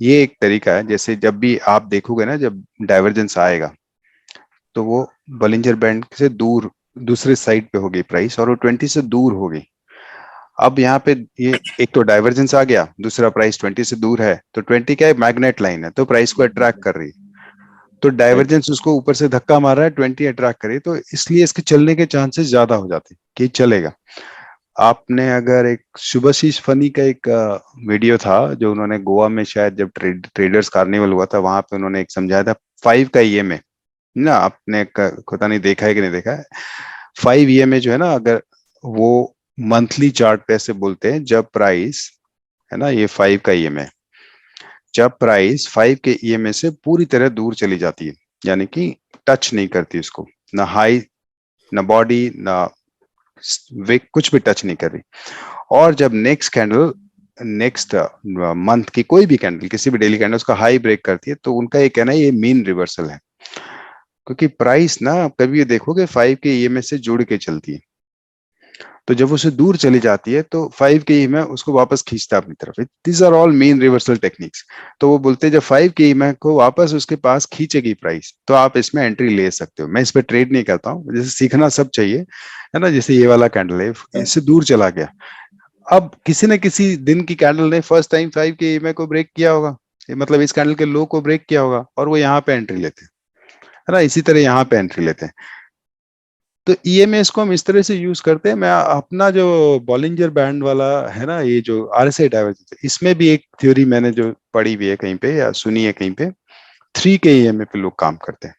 ये एक तरीका है। जैसे जब भी आप देखोगे ना, जब डाइवर्जेंस आएगा तो वो बॉलिंजर बैंड से दूर दूसरे साइड पे होगी प्राइस और वो 20 से दूर होगी। अब यहाँ पे ये एक तो डाइवर्जेंस आ गया, दूसरा प्राइस 20 से दूर है, तो 20 क्या है, मैग्नेट लाइन है, तो प्राइस को अट्रैक्ट कर रही है। तो डाइवर्जेंस उसको ऊपर से धक्का मार रहा है, 20 अट्रैक्ट करे, तो इसलिए इसके चलने के चांसेस ज्यादा हो जाते हैं कि चलेगा। आपने अगर एक शुभाशीष फनी का एक वीडियो था जो उन्होंने गोवा में शायद जब ट्रेडर्स कार्निवल हुआ था वहां पे उन्होंने एक समझाया था 5 का ईएमए ना, आपने पता नहीं देखा है कि नहीं देखा है। 5 ईएमए जो है ना, अगर वो मंथली चार्ट पे ऐसे बोलते हैं, जब प्राइस है ना, ये 5 का ईएमए, जब प्राइस 5 के ईएमए से पूरी तरह दूर चली जाती है, यानी कि टच नहीं करती उसको, ना हाई ना बॉडी ना विक, कुछ भी टच नहीं कर रही, और जब नेक्स्ट कैंडल नेक्स्ट मंथ की कोई भी कैंडल, किसी भी डेली कैंडल उसका हाई ब्रेक करती है, तो उनका ये कहना है ये मीन रिवर्सल है, क्योंकि प्राइस ना आप कभी ये देखोगे 5 के ईएमए से जुड़ के चलती है, तो जब उसे दूर चली जाती है तो 5 के ईएमए उसको वापस खींचता है अपनी तरफ। These are all mean reversal techniques. तो वो बोलते हैं जब 5 के ईएमए को वापस उसके पास खींचेगी प्राइस, तो आप इसमें एंट्री ले सकते हो। मैं इस पे ट्रेड नहीं करता हूँ, जैसे सीखना सब चाहिए, है ना। जैसे ये वाला कैंडल है, इससे दूर चला गया, अब किसी न किसी दिन की कैंडल ने फर्स्ट टाइम 5 के ईएमए को ब्रेक किया होगा, मतलब इस कैंडल के लो को ब्रेक किया होगा, और वो यहाँ पे एंट्री लेते हैं, है ना। इसी तरह यहाँ पे एंट्री लेते हैं। तो ईएमएस को हम इस तरह से यूज करते हैं। मैं अपना जो बॉलिंजर बैंड वाला है ना, ये जो आरएसआई डाइवर्जेंस, इसमें भी एक थ्योरी मैंने जो पढ़ी हुई है कहीं पे या सुनी है कहीं पे, 3 के ईएमए पे लोग काम करते हैं।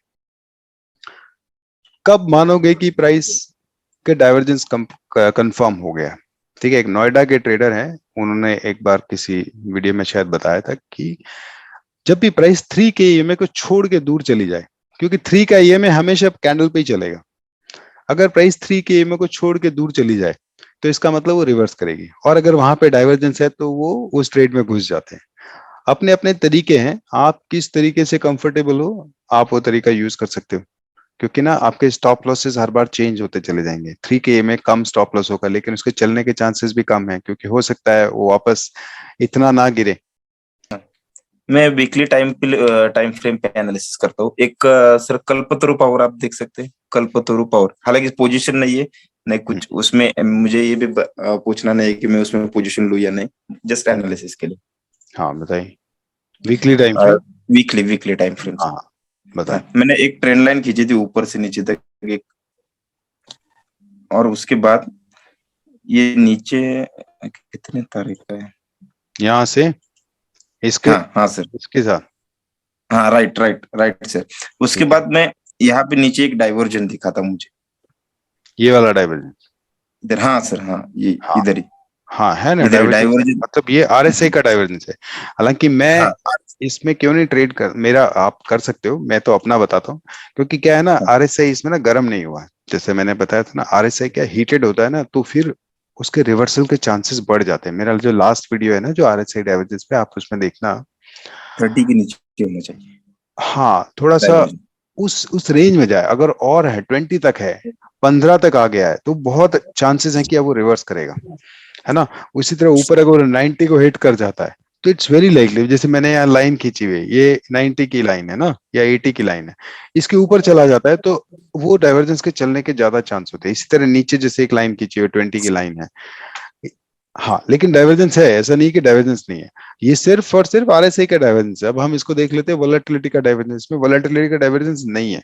कब मानोगे कि प्राइस के डाइवर्जेंस कंफर्म हो गया? ठीक है, एक नोएडा के ट्रेडर हैं, उन्होंने एक बार किसी वीडियो में शायद बताया था कि जब भी प्राइस 3 के ईएमए को छोड़ के दूर चली जाए, क्योंकि 3 का ईएमए हमेशा कैंडल पे ही चलेगा, अगर प्राइस 3 के ईएमए को छोड़ के दूर चली जाए तो इसका मतलब वो रिवर्स करेगी, और अगर वहां पे डाइवर्जेंस है तो वो उस ट्रेड में घुस जाते हैं। अपने अपने तरीके हैं, आप किस तरीके से कंफर्टेबल हो आप वो तरीका यूज कर सकते हो, क्योंकि ना आपके स्टॉप लॉसेस हर बार चेंज होते चले जाएंगे। 3 के ईएमए कम स्टॉप लॉस होगा, लेकिन उसके चलने के चांसेस भी कम है, क्योंकि हो सकता है वो वापस इतना ना गिरे। मैं वीकली टाइम फ्रेम पे एनालिसिस करता हूँ। एक सर कल्पतरु पावर आप देख सकते हैं, कल्पतरु पावर, हालांकि पोजीशन नहीं है, नहीं कुछ उसमें, मुझे ये भी पूछना नहीं है कि मैं उसमें पोजीशन लूँ या नहीं, जस्ट एनालिसिस के लिए। हाँ बताइए, weekly time frame. Weekly time frame. हाँ बताइए। मैंने एक ट्रेंड लाइन खींची थी ऊपर से नीचे तक एक, और उसके बाद ये नीचे कितने तारीख का है, यहाँ से इसके हाँ सर, इसके साथ, हाँ राइट सर। उसके ठीक है, बाद में यहाँ पे नीचे एक डाइवर्जन दिखा था मुझे, ये वाला डाइवर्जेंस। इधर, हाँ सर, हाँ ये हाँ इधर ही, हाँ है ना इधर ही डाइवर्जेंस है, डाइवर्जन। मतलब ये आरएसआई का डाइवर्जेंस है। हालांकि मैं हाँ इसमें क्यों नहीं ट्रेड कर, मेरा आप कर सकते हो, मैं तो अपना बताता हूँ। क्योंकि क्या है ना, हाँ आरएसआई इसमें ना गर्म नहीं हुआ है। जैसे मैंने बताया था ना, आरएसआई क्या हीटेड होता है ना, तो फिर उसके रिवर्सल के चांसेस बढ़ जाते हैं। मेरा जो लास्ट वीडियो है ना जो आरएसआई डाइवर्जेंस पे, आप उसमें देखना। 30 के नीचे होना चाहिए हाँ थोड़ा सा डाइवर्जन। उस रेंज में जाए, अगर और है 20 तक है, 15 तक आ गया है, तो बहुत चांसेस है कि अब वो रिवर्स करेगा, है ना। उसी तरह ऊपर अगर 90 को हिट कर जाता है तो इट्स वेरी लाइकली, जैसे मैंने यहाँ लाइन खींची हुई है, ये 90 की लाइन है ना या 80 की लाइन है, इसके ऊपर चला जाता है तो वो डाइवर्जेंस के चलने के ज्यादा चांस होते हैं। इसी तरह नीचे जैसे एक लाइन खींची हुई है 20 की लाइन है, हाँ लेकिन डाइवर्जेंस है, ऐसा नहीं कि डाइवर्जेंस नहीं है। ये सिर्फ और सिर्फ आरएसआई का डाइवर्जेंस है। अब हम इसको देख लेते हैं वोलेटिलिटी का डाइवर्जेंस में, वोलेटिलिटी का डाइवर्जेंस नहीं है,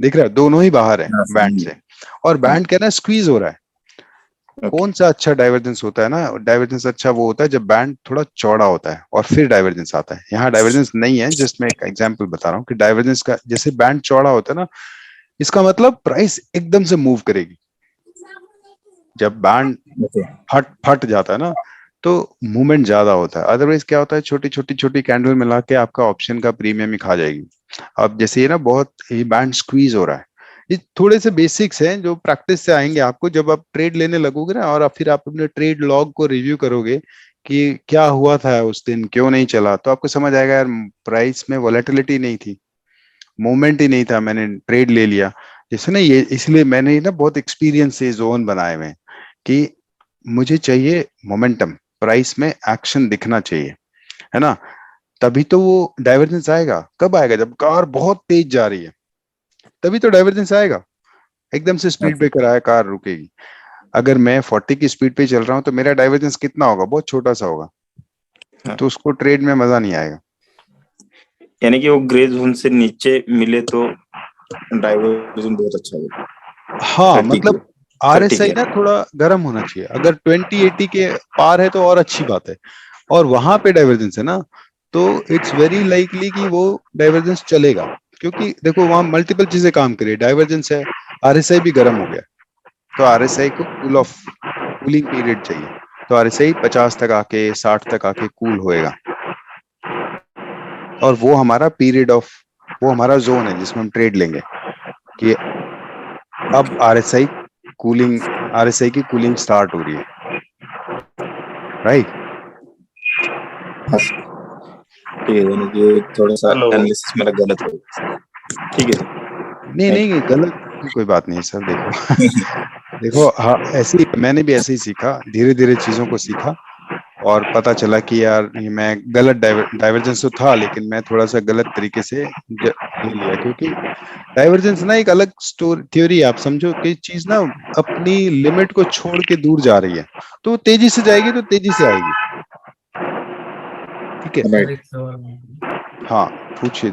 दिख रहा है, दोनों ही बाहर है हाँ बैंड सही से, और है। बैंड क्या ना स्क्वीज हो रहा है। ओके। कौन सा अच्छा डाइवर्जेंस होता है ना, डाइवर्जेंस अच्छा वो होता है जब बैंड थोड़ा चौड़ा होता है और फिर डाइवर्जेंस आता है। यहाँ डाइवर्जेंस नहीं है, जस्ट मैं एक एग्जांपल बता रहा हूँ कि डाइवर्जेंस का, जैसे बैंड चौड़ा होता है ना, इसका मतलब प्राइस एकदम से मूव करेगी। जब बैंड ओके। फट फट जाता है ना, तो मूवमेंट ज्यादा होता है। अदरवाइज क्या होता है, छोटी छोटी छोटी कैंडल मिला के आपका ऑप्शन का प्रीमियम ही खा जाएगी। अब जैसे ये ना बहुत ये बैंड स्क्वीज हो रहा है, ये थोड़े से बेसिक्स हैं जो प्रैक्टिस से आएंगे आपको। जब आप ट्रेड लेने लगोगे ना, और फिर आप अपने ट्रेड लॉग को रिव्यू करोगे कि क्या हुआ था उस दिन, क्यों नहीं चला, तो आपको समझ आएगा यार प्राइस में वॉलेटिलिटी नहीं थी, मूवमेंट ही नहीं था, मैंने ट्रेड ले लिया। जैसे ना ये, इसलिए मैंने ना बहुत एक्सपीरियंस से जोन बनाए हुए हैं कि मुझे चाहिए मोमेंटम, प्राइस में एक्शन दिखना चाहिए, है ना। तभी तो वो डाइवर्जेंस आएगा। कब आएगा? जब कार बहुत तेज जा रही है, तभी तो डाइवर्जेंस आएगा। एकदम से स्पीड ओके। ब्रेकर आया, कार रुकेगी। अगर मैं 40 की स्पीड पे चल रहा हूँ तो मेरा डाइवर्जेंस कितना होगा? बहुत छोटा सा होगा, हाँ, तो उसको ट्रेड में मजा नहीं आएगा। यानी कि वो ग्रे जोन से नीचे मिले तो डाइवर्जन बहुत अच्छा होगा। हाँ 30 के, मतलब 30 आरएसआई के। ना थोड़ा गर्म होना चाहिए। अगर 2080 के पार है तो और अच्छी बात है, और वहां पे डाइवर्जेंस है ना, तो इट्स वेरी लाइकली कि वो डाइवर्जेंस चलेगा। क्योंकि देखो वहां मल्टीपल चीजें काम करिए, डाइवर्जेंस है, आरएसआई भी गर्म हो गया, तो आरएसआई को कूल ऑफ, कूलिंग पीरियड चाहिए, तो आरएसआई 50 तक आके 60 तक आके कूल होएगा, और वो हमारा पीरियड ऑफ, वो हमारा जोन है जिसमें हम ट्रेड लेंगे कि अब आरएसआई कूलिंग, आरएसआई की कूलिंग स्टार्ट हो रही है, राइट। हाँ सर, ठीक है, यानी कि थोड़ा सा हेलो। एनालिसिस मेरा गलत हो गया। ठीक है सर, नहीं थैंक नहीं, गलत की कोई बात नहीं सर। देखो देखो, हाँ, ऐसे ही मैंने भी ऐसे ही सीखा, धीरे धीरे चीजों को सीखा और पता चला कि यार ये मैं गलत डाइवर्जेंस तो था, लेकिन मैं थोड़ा सा गलत तरीके से ले लिया, क्योंकि डाइवर्जेंस ना एक अलग स्टोरी थ्योरी है। आप समझो कि चीज ना अपनी लिमिट को छोड़ के दूर जा रही है, तो वो तेजी से जाएगी तो तेजी से आएगी। ठीक है। राइट। सर एक सवाल, हाँ, पूछिए।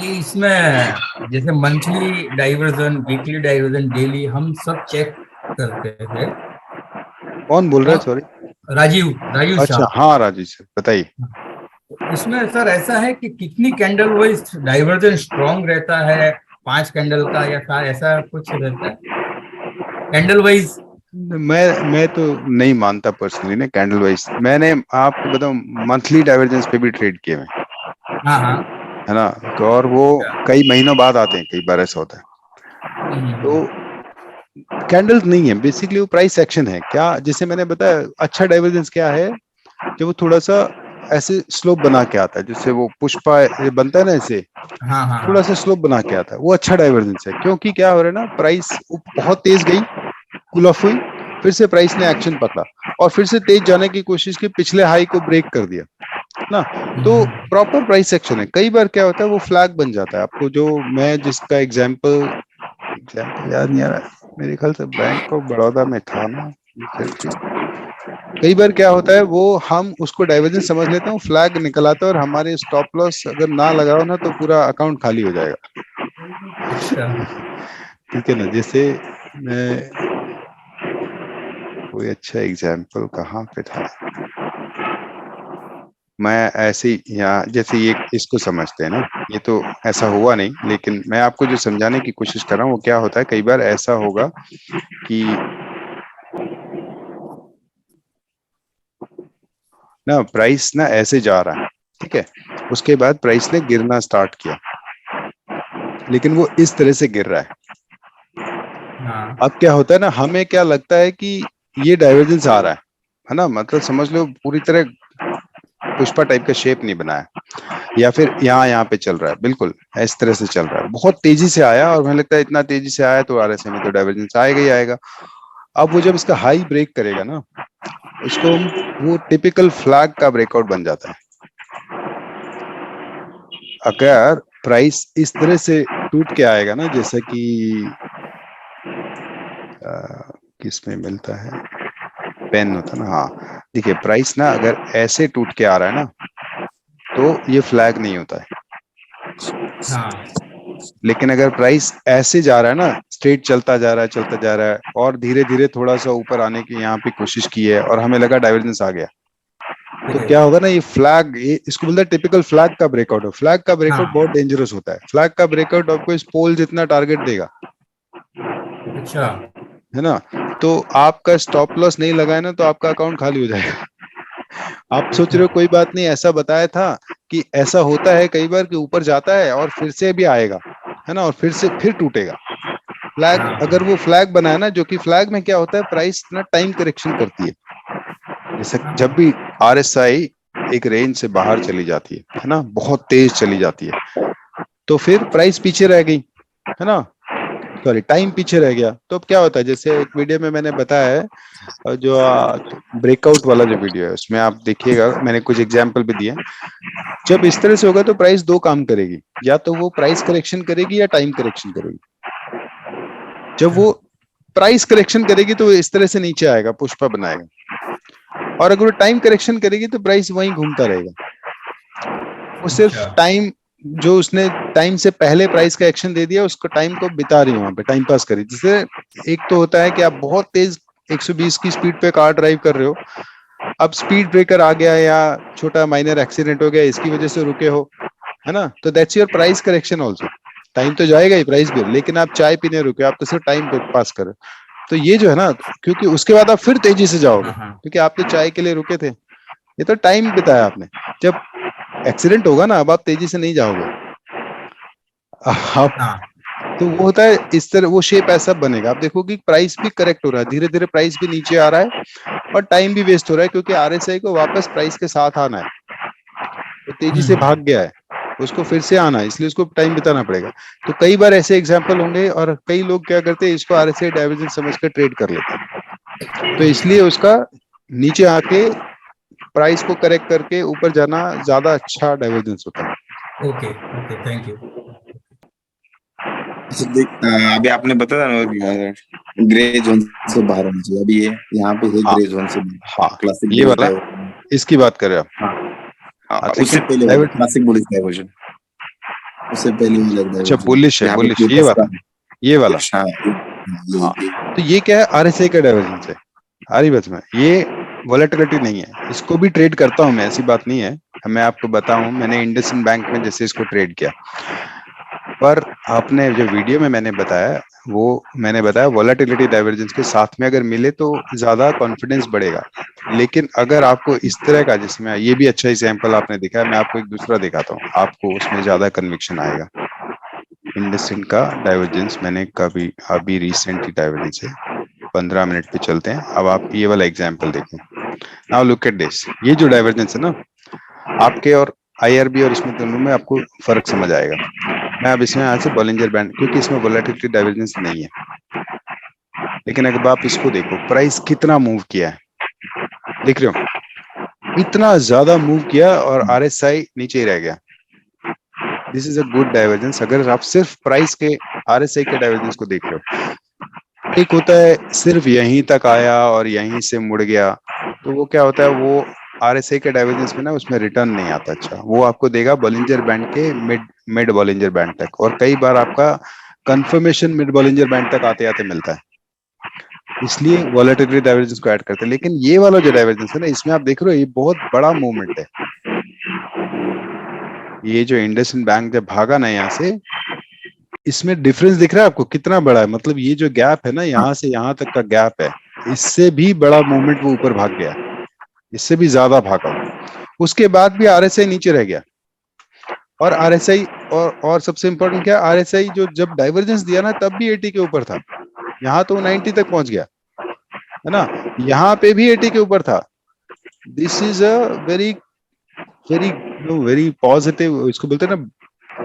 ये इसमें जैसे monthly diversion, weekly diversion, daily हम सब चेक करते हैं। कौन बोल रहा है, और सॉरी? राजीव राजीव अच्छा, शाह, हाँ राजेश सर, बताइए। इसमें सर ऐसा है कि कितनी कैंडल वाइज डाइवर्जन स्ट्रांग रहता है, 5 कैंडल का या ऐसा कुछ रहता है कैंडल वाइज? मैं तो नहीं मानता पर्सनली ना कैंडल वाइज। मैंने आपको बताऊं, मंथली डाइवर्जेंस पे भी ट्रेड किए हैं, हाँ हाँ। है ना। तो और वो कई महीनों बाद आते हैं, कई बार ऐसा होता है। तो हम्म, कैंडल्स नहीं है बेसिकली, वो प्राइस एक्शन है। क्या, जैसे मैंने बताया, अच्छा डाइवर्जेंस क्या है, जब वो थोड़ा सा ऐसे स्लोप बना के आता है, जैसे वो पुष्पा ये बनता है ना ऐसे, हाँ हाँ थोड़ा हाँ। सा स्लोप बना के आता है, वो अच्छा डाइवर्जेंस है। क्योंकि क्या हो रहा है ना, प्राइस बहुत तेज गई, कूल ऑफ हुई, फिर से प्राइस ने एक्शन पकड़ा और फिर से तेज जाने की कोशिश की, पिछले हाई को ब्रेक कर दिया ना। तो प्रॉपर प्राइस एक्शन है। कई बार क्या होता है, वो फ्लैग बन जाता है। आपको जो मैं जिसका एग्जांपल एग्जांपल याद नहीं आ रहा, मेरे ख्याल से बैंक ऑफ बड़ौदा में था ना। कई बार क्या होता है, वो हम उसको डाइवर्जेंस समझ लेते हैं, वो फ्लैग निकल आता है और हमारे स्टॉप लॉस अगर ना लगाओ ना, तो पूरा अकाउंट खाली हो जाएगा। अच्छा। ठीक है ना। जैसे मैं कोई अच्छा एग्जांपल कहाँ पे था, मैं ऐसे ही यहाँ जैसे ये इसको समझते हैं ना, ये तो ऐसा हुआ नहीं, लेकिन मैं आपको जो समझाने की कोशिश कर रहा हूँ, वो क्या होता है, कई बार ऐसा होगा कि ना प्राइस ना ऐसे जा रहा है, ठीक है, उसके बाद प्राइस ने गिरना स्टार्ट किया, लेकिन वो इस तरह से गिर रहा है। हाँ अब क्या होता है ना, हमें क्या लगता है कि ये डाइवर्जेंस आ रहा है ना, मतलब समझ लो पूरी तरह पुष्पा टाइप का शेप नहीं बनाया, या फिर यहाँ पे चल रहा है, बिल्कुल इस तरह से चल रहा है, बहुत तेजी से आया और मुझे लगता है इतना तेजी से आया तो आरएसआई में तो डाइवर्जेंस आएगा ही आएगा। अब वो जब इसका हाई ब्रेक करेगा ना, उसको वो टिपिकल फ्लैग का ब्रेकआउट बन जाता है। अगर प्राइस इस तरह से टूट के आएगा ना, जैसा कि किस में मिलता है, पेन होता है ना, हाँ, देखिए प्राइस ना अगर ऐसे टूट के आ रहा है ना, तो ये फ्लैग नहीं होता है। हाँ लेकिन अगर प्राइस ऐसे जा रहा है ना, स्ट्रेट चलता जा रहा है, चलता जा रहा है, और धीरे धीरे थोड़ा सा ऊपर आने की यहाँ पे कोशिश की है और हमें लगा डाइवर्जेंस आ गया, तो ठीक है। क्या होगा ना, ये फ्लैग, ये इसको बोलते हैं टिपिकल फ्लैग का ब्रेकआउट। फ्लैग का ब्रेकआउट हाँ। बहुत डेंजरस होता है। फ्लैग का ब्रेकआउट आपको इस पोल जितना टारगेट देगा, अच्छा। है ना। तो आपका स्टॉप लॉस नहीं लगाए ना, तो आपका अकाउंट खाली हो जाएगा। आप सोच रहे हो कोई बात नहीं, ऐसा बताया था कि ऐसा होता है कई बार कि ऊपर जाता है और फिर से भी आएगा, है ना, और फिर से फिर टूटेगा। फ्लैग, हाँ अगर वो फ्लैग बनाया ना, जो कि फ्लैग में क्या होता है, प्राइस ना टाइम करेक्शन करती है। जैसे जब भी आरएसआई एक रेंज से बाहर चली जाती है ना, बहुत तेज चली जाती है, तो फिर प्राइस पीछे रह गई, है ना, सॉरी टाइम पीछे रह गया। तो अब क्या होता है, जैसे एक वीडियो में मैंने बताया है, जो ब्रेकआउट वाला जो वीडियो है, उसमें आप देखिएगा, मैंने कुछ एग्जांपल भी दिए। जब इस तरह से होगा तो प्राइस दो काम करेगी, या तो वो प्राइस करेक्शन करेगी या टाइम करेक्शन करेगी। जब वो प्राइस करेक्शन करेगी तो वो इस तरह से नीचे आएगा, पुष्पा बनाएगा, और अगर वो टाइम करेक्शन करेगी तो प्राइस वहीं घूमता रहेगा। वो सिर्फ अच्छा। टाइम, जो उसने टाइम से पहले प्राइस का एक्शन दे दिया, उसको टाइम को बिता रही है वहां पे, टाइम पास करी। जिससे एक तो होता है कि आप बहुत तेज 120 की स्पीड पे कार ड्राइव कर रहे हो, अब स्पीड ब्रेकर आ गया या छोटा माइनर एक्सीडेंट हो गया, इसकी वजह से रुके हो, है ना, तो that's your price correction also. Time तो जाएगा ही, प्राइस भी, लेकिन आप चाय पीने रुके, आप तो सिर्फ टाइम पास कर रहे हो। तो ये जो है ना, क्योंकि उसके बाद आप फिर तेजी से जाओगे, हाँ हाँ क्योंकि आप तो चाय के लिए रुके थे, ये तो टाइम बिताया आपने। जब एक्सीडेंट होगा ना, अब आप तेजी से नहीं जाओगे आप। हाँ। तो वो होता है इस तरह, वो शेप ऐसा बनेगा। आप देखो कि प्राइस भी करेक्ट हो रहा है, धीरे धीरे प्राइस भी नीचे आ रहा है, और टाइम भी वेस्ट हो रहा है क्योंकि आरएसआई को वापस प्राइस के साथ आना है, तो तेजी से भाग गया है, उसको फिर से आना है, इसलिए उसको टाइम बिताना पड़ेगा। तो कई बार ऐसे एग्जाम्पल होंगे और कई लोग क्या करते हैं, इसको आरएसआई डाइवर्जेंस समझ कर ट्रेड कर लेते हैं, तो इसलिए उसका नीचे आके प्राइस को करेक्ट करके ऊपर जाना ज्यादा अच्छा डाइवर्जेंस होता है। Okay okay, thank you. अभी आपने बताया ना ग्रे जोन से बाहर होना चाहिए, अभी ये यहाँ पे है हाँ ग्रे जोन से हाँ, क्लासिक ये बुलिश वाला, इसकी बात कर रहे हो आप? हाँ, अच्छा, उससे पहले वाला क्लासिक बुलिश डाइवर्जन, उससे पहले वाला अच्छा डाइवर्जन बुलिश है, यहाँ पे बुलिश ये प्लस का, वाला, ये वाला। हाँ हाँ, तो ये क्या है, आरएसआई का डाइवर्जेंस है। आ रही बात में, ये वॉलेटिलिटी नहीं है, इसको भी ट्रेड करता हूं मैं, ऐसी बात नहीं है। मैं आपको बताऊं, मैंने इंडसइंड बैंक में जैसे इसको ट्रेड किया, पर आपने जो वीडियो में मैंने बताया, वो मैंने बताया वॉलेटिलिटी डाइवर्जेंस के साथ में अगर मिले तो ज्यादा कॉन्फिडेंस बढ़ेगा। लेकिन अगर आपको इस तरह का, जिसमें ये भी अच्छा एग्जांपल आपने दिखाया, मैं आपको एक दूसरा दिखाता हूँ, आपको उसमें ज्यादा कन्विक्शन आएगा। इंडसइंड का डाइवर्जेंस मैंने कभी अभी रिसेंटली डाइवर्जेंस है, 15 मिनट पे चलते हैं। अब आप ये वाला एग्जांपल देखो, नाउ लुक एट दिस, ये जो डाइवर्जेंस है ना आपके और आईआरबी और इसमें दोनों में आपको फर्क समझ आएगा। मैं अब इसमें यहाँ से बॉलिंजर बैंड, क्योंकि इसमें वोलेटिलिटी डाइवर्जेंस नहीं है, लेकिन अगर आप इसको देखो प्राइस कितना मूव किया है, देख रहे हो इतना ज्यादा मूव किया और आरएसआई नीचे ही रह गया। This is a good divergence अगर आप सिर्फ प्राइस के आरएसआई के डाइवर्जेंस को देख रहे हो। एक होता है सिर्फ यहीं तक आया और यहीं से मुड़ गया, तो वो क्या होता है, वो आरएसआई के डाइवर्जेंस में ना उसमें रिटर्न नहीं आता। अच्छा, वो आपको देगा बॉलिंजर बैंड के मिड मिड बॉलिंजर बैंड तक, और कई बार आपका कंफर्मेशन मिड बॉलिंजर बैंड तक आते आते मिलता है, इसलिए वॉलेटिलिटी डाइवर्जेंस को ऐड करते हैं। लेकिन ये वाला जो डाइवर्जेंस है ना, इसमें आप देख रहे हो ये बहुत बड़ा मूवमेंट है। ये जो इंडसइंड बैंक जब भागा ना यहाँ से, इसमें डिफरेंस दिख रहा है आपको कितना बड़ा है, मतलब ये जो गैप है ना, यहाँ से यहाँ तक का गैप है, इससे भी बड़ा मूवमेंट वो ऊपर भाग गया, इससे भी ज्यादा भागा। उसके बाद भी आरएसआई नीचे रह गया, और आरएसआई और सबसे इंपॉर्टेंट क्या, आरएसआई जो जब डाइवर्जेंस दिया ना तब भी 80 के ऊपर था, यहाँ तो 90 तक पहुंच गया है ना, यहाँ पे भी 80 के ऊपर था। This is a very very very positive, इसको बोलते हैं ना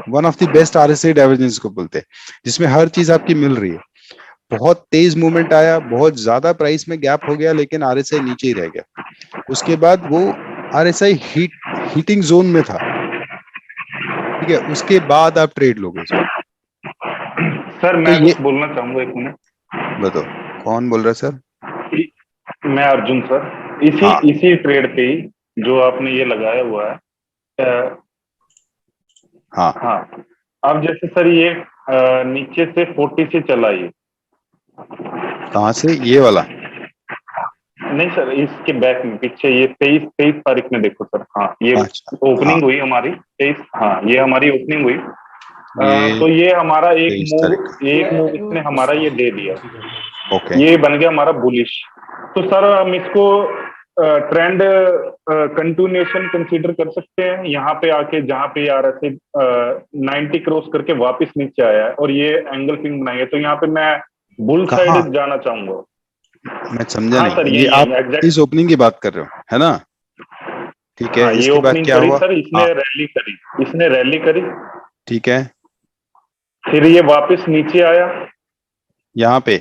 one of the best RSI divergence को बोलते हैं, जिसमें हर चीज आपकी मिल रही है। बहुत तेज मूवमेंट आया, बहुत ज्यादा प्राइस में गैप हो गया, लेकिन आरएसआई नीचे ही रह गया। उसके बाद वो आरएसआई हीटिंग जोन में था, ठीक है, उसके बाद आप ट्रेड लोगे इसको। सर तो मैं ये कुछ बोलना चाहूंगा, एक मिनट। बताओ कौन बोल रहा है सर? मैं अर्जुन सर, इसी हाँ इसी ट्रेड पे ही जो आपने ये लगाया हुआ है। हाँ हाँ, अब जैसे सर ये नीचे से 40 से चला ये, कहाँ से, ये वाला? नहीं सर इसके बैक में पीछे ये 23 तारीख में देखो सर। हाँ ये अच्छा हाँ, ओपनिंग हुई हमारी 23, हाँ ये हमारी ओपनिंग हुई। ये तो ये हमारा 23 तारीख, एक मूव इसने हमारा ये दे दिया, ओके। ये बन गया हमारा बुलिश। तो सर हम इसको ट्रेंड कंटिन्यूएशन कंसीडर कर सकते हैं यहाँ पे आके, जहाँ पे यार ऐसे 90 क्रॉस करके वापस नीचे आया है और ये एंगल पिंग बनाई है, तो यहाँ पे मैं बुल कहाँ? साइड जाना चाहूंगा। मैं समझा हाँ नहीं, सर ये यही आप एग्जैक्ट। इस ओपनिंग की बात कर रहे हो है ना? ठीक है, हाँ ये इसके बाद ओपनिंग क्या करी हुआ? सर, हाँ इसने रैली करी, ठीक है, फिर ये वापस नीचे आया। यहाँ पे,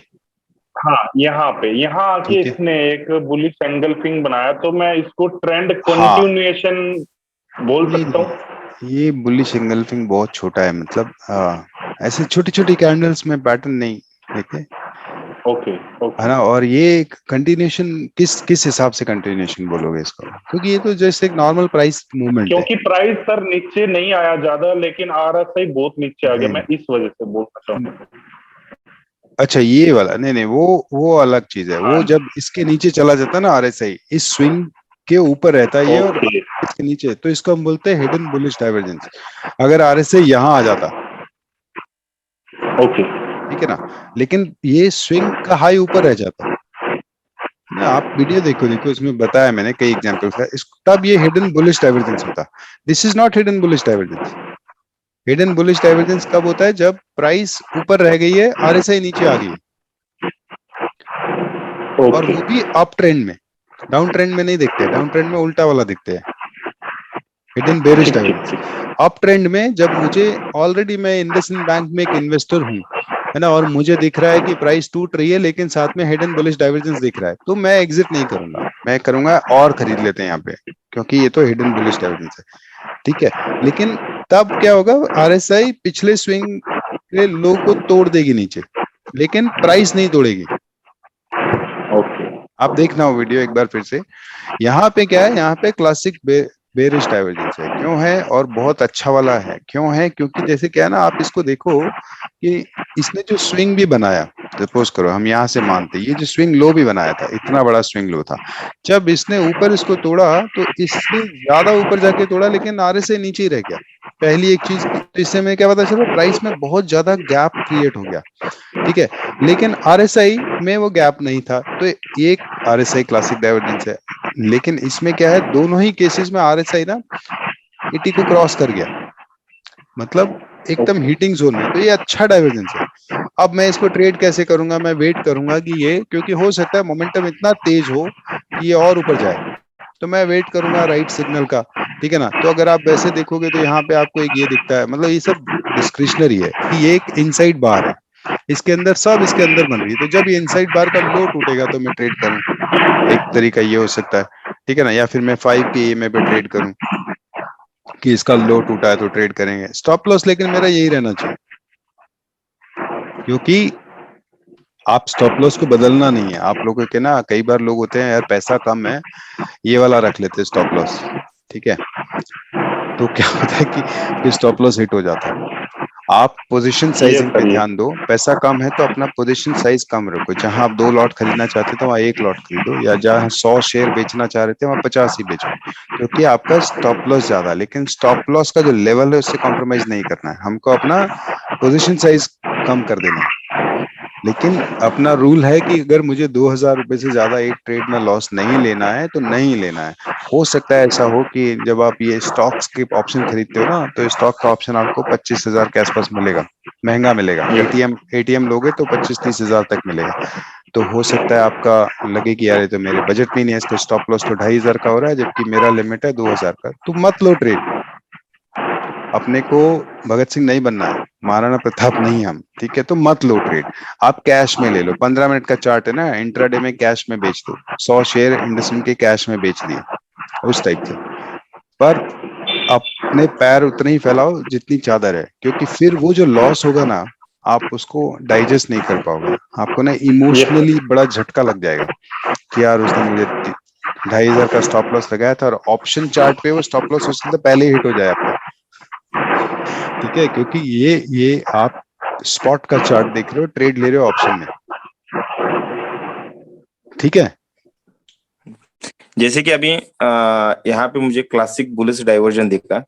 हाँ यहाँ आके ठीक है, इसने एक बुलिश एंगल पिंग बनाया, तो मैं इसको ट्रेंड हाँ कंटिन्यूएशन बोल नहीं सकता हूँ। नहीं, ये बुलिश एंगल्फिंग बहुत छोटा है, मतलब ऐसे छोटी छोटी कैंडल्स में पैटर्न नहीं देखे, ओके है ना। और ये कंटिन्यूशन किस किस हिसाब से कंटिन्यूशन बोलोगे इसको, क्योंकि ये तो जैसे एक नॉर्मल प्राइस मूवमेंट है। क्योंकि प्राइस सर नीचे नहीं आया ज्यादा, लेकिन आरएसआई बहुत नीचे आ गया, मैं इस वजह से बोलना चाहूंगा। अच्छा ये वाला, नहीं नहीं, वो अलग चीज है, वो हाँ जब इसके नीचे चला जाता है ना आरएसआई, इस स्विंग के ऊपर रहता है ये, और ओके इसके नीचे, तो इसको हम बोलते हैं हिडन बुलिश डाइवर्जेंस। अगर आरएसआई यहाँ आ जाता, ओके ठीक है ना, लेकिन ये स्विंग का हाई ऊपर रह जाता ना, आप वीडियो देखो देखो, इसमें बताया मैंने कई एग्जांपल्स का, इस तब ये हिडन बुलिश डाइवर्जेंस होता। This is not hidden bullish divergence. Hidden bullish divergence कब होता है, जब प्राइस ऊपर रह गई है, आरएसआई नीचे आ गई है, और ओके वो भी अप ट्रेंड में। डाउन ट्रेंड में नहीं दिखते, डाउन ट्रेंड में उल्टा वाला दिखते हैं, हिडन बेरिश ठीक ठीक डायवर्जेंस। अप ट्रेंड में जब मुझे ऑलरेडी मैं इंडसइंड बैंक में एक इन्वेस्टर हूँ, है ना, और मुझे दिख रहा है कि प्राइस टूट रही है लेकिन साथ में हिडन बुलिश डाइवर्जेंस दिख रहा है, तो मैं एग्जिट नहीं करूंगा, मैं करूंगा और खरीद लेते हैं यहाँ पे, क्योंकि ये तो हिडन बुलिश डाइवर्जेंस है। ठीक है, लेकिन तब क्या होगा, आरएसआई पिछले स्विंग के लो को तोड़ देगी नीचे, लेकिन प्राइस नहीं तोड़ेगी। ओके। आप देखना वो वीडियो एक बार फिर से। यहाँ पे क्या है, यहाँ पे क्लासिक बेरिश डाइवर्जेंस है, क्यों है, और बहुत अच्छा वाला है, क्यों है, क्योंकि जैसे क्या है ना, आप इसको देखो कि इसने जो स्विंग भी बनाया, सपोज करो हम यहाँ से मानते, ये जो स्विंग लो भी बनाया था, इतना बड़ा स्विंग लो था, जब इसने ऊपर इसको तोड़ा तो इससे ज्यादा ऊपर जाके तोड़ा, लेकिन आरएसआई नीचे ही रह गया। पहली एक चीज, तो इससे में क्या पता चला, प्राइस में बहुत ज्यादा गैप क्रिएट हो गया। ठीक है, लेकिन आरएसआई में वो गैप नहीं था, तो एक आरएसआई क्लासिक डाइवर्जेंस है। लेकिन इसमें क्या है, दोनों ही केसेस में आरएसआई ना 80 को क्रॉस कर गया, मतलब एकदम हीटिंग जोन में, तो ये अच्छा डाइवर्जेंस है। अब मैं इसको ट्रेड कैसे करूंगा, मैं वेट करूंगा कि ये, क्योंकि हो सकता है मोमेंटम इतना तेज हो कि ये और ऊपर जाए, तो मैं वेट करूंगा राइट सिग्नल का। ठीक है ना, तो अगर आप वैसे देखोगे तो यहाँ पे आपको एक ये दिखता है, मतलब ये सब डिस्क्रिशनरी है कि ये एक इनसाइड बार है, इसके अंदर सब इसके अंदर बन रही है, तो जब ये इनसाइड बार का लो टूटेगा तो मैं ट्रेड करूं, एक तरीका ये हो सकता है। ठीक है ना, या फिर मैं 5 के ईएमए पे ट्रेड करूं कि इसका लो टूटा है तो ट्रेड करेंगे। स्टॉप लॉस लेकिन मेरा यही रहना चाहिए, क्योंकि आप स्टॉप लॉस को बदलना नहीं है। आप लोगों के ना कई बार लोग होते हैं, यार पैसा कम है, ये वाला रख लेते हैं स्टॉप लॉस। ठीक है, तो क्या होता है कि स्टॉप लॉस हिट हो जाता है। आप पोजीशन ये साइजिंग पे सर ये ध्यान दो, पैसा कम है तो अपना पोजीशन साइज कम रखो, जहां आप 2 लॉट खरीदना चाहते थे वहां 1 लॉट खरीदो, या जहां 100 शेयर बेचना चाह रहे थे वहां 50 ही बेचो, क्योंकि आपका स्टॉप लॉस ज्यादा है। लेकिन स्टॉप लॉस का जो लेवल है उससे कॉम्प्रोमाइज नहीं करना है, हमको अपना पोजीशन साइज कम कर देना है। लेकिन अपना रूल है कि अगर मुझे 2,000 रुपए से ज्यादा एक ट्रेड में लॉस नहीं लेना है तो नहीं लेना है। हो सकता है ऐसा हो कि जब आप ये स्टॉक्स के ऑप्शन खरीदते हो ना, तो स्टॉक का ऑप्शन आपको 25,000 के आसपास मिलेगा, महंगा मिलेगा। एटीएम लोगे तो 25-30 हजार तक मिलेगा। तो हो सकता है आपका लगे कि यार ये तो मेरे बजट में नहीं है, इसका स्टॉप लॉस तो 2,500 का हो रहा है, जबकि मेरा लिमिट है 2,000 का, तो मत लो ट्रेड। अपने को भगत सिंह नहीं बनना है, महाराणा प्रताप नहीं हम, ठीक है, तो मत लो ट्रेड। आप कैश में ले लो, 15 मिनट का चार्ट है ना, इंट्राडे में कैश में बेच दो, 100 शेयर इंडसइंड के कैश में बेच दिए, उस टाइप से। पर अपने पैर उतने ही फैलाओ जितनी चादर है, क्योंकि फिर वो जो लॉस होगा ना, आप उसको डाइजेस्ट नहीं कर पाओगे, आपको ना ये इमोशनली बड़ा झटका लग जाएगा कि यार उसने मुझे 2,500 का स्टॉप लॉस लगाया था, और ऑप्शन चार्ट पे वो स्टॉप लॉस हो सकता है पहले हिट हो जाए आपका। ठीक है, क्योंकि ये आप स्पॉट का चार्ट देख रहे हो, ट्रेड ले रहे हो ऑप्शन में। ठीक है, जैसे कि अभी यहाँ पे मुझे क्लासिक बुलिश डाइवर्जन दिखा,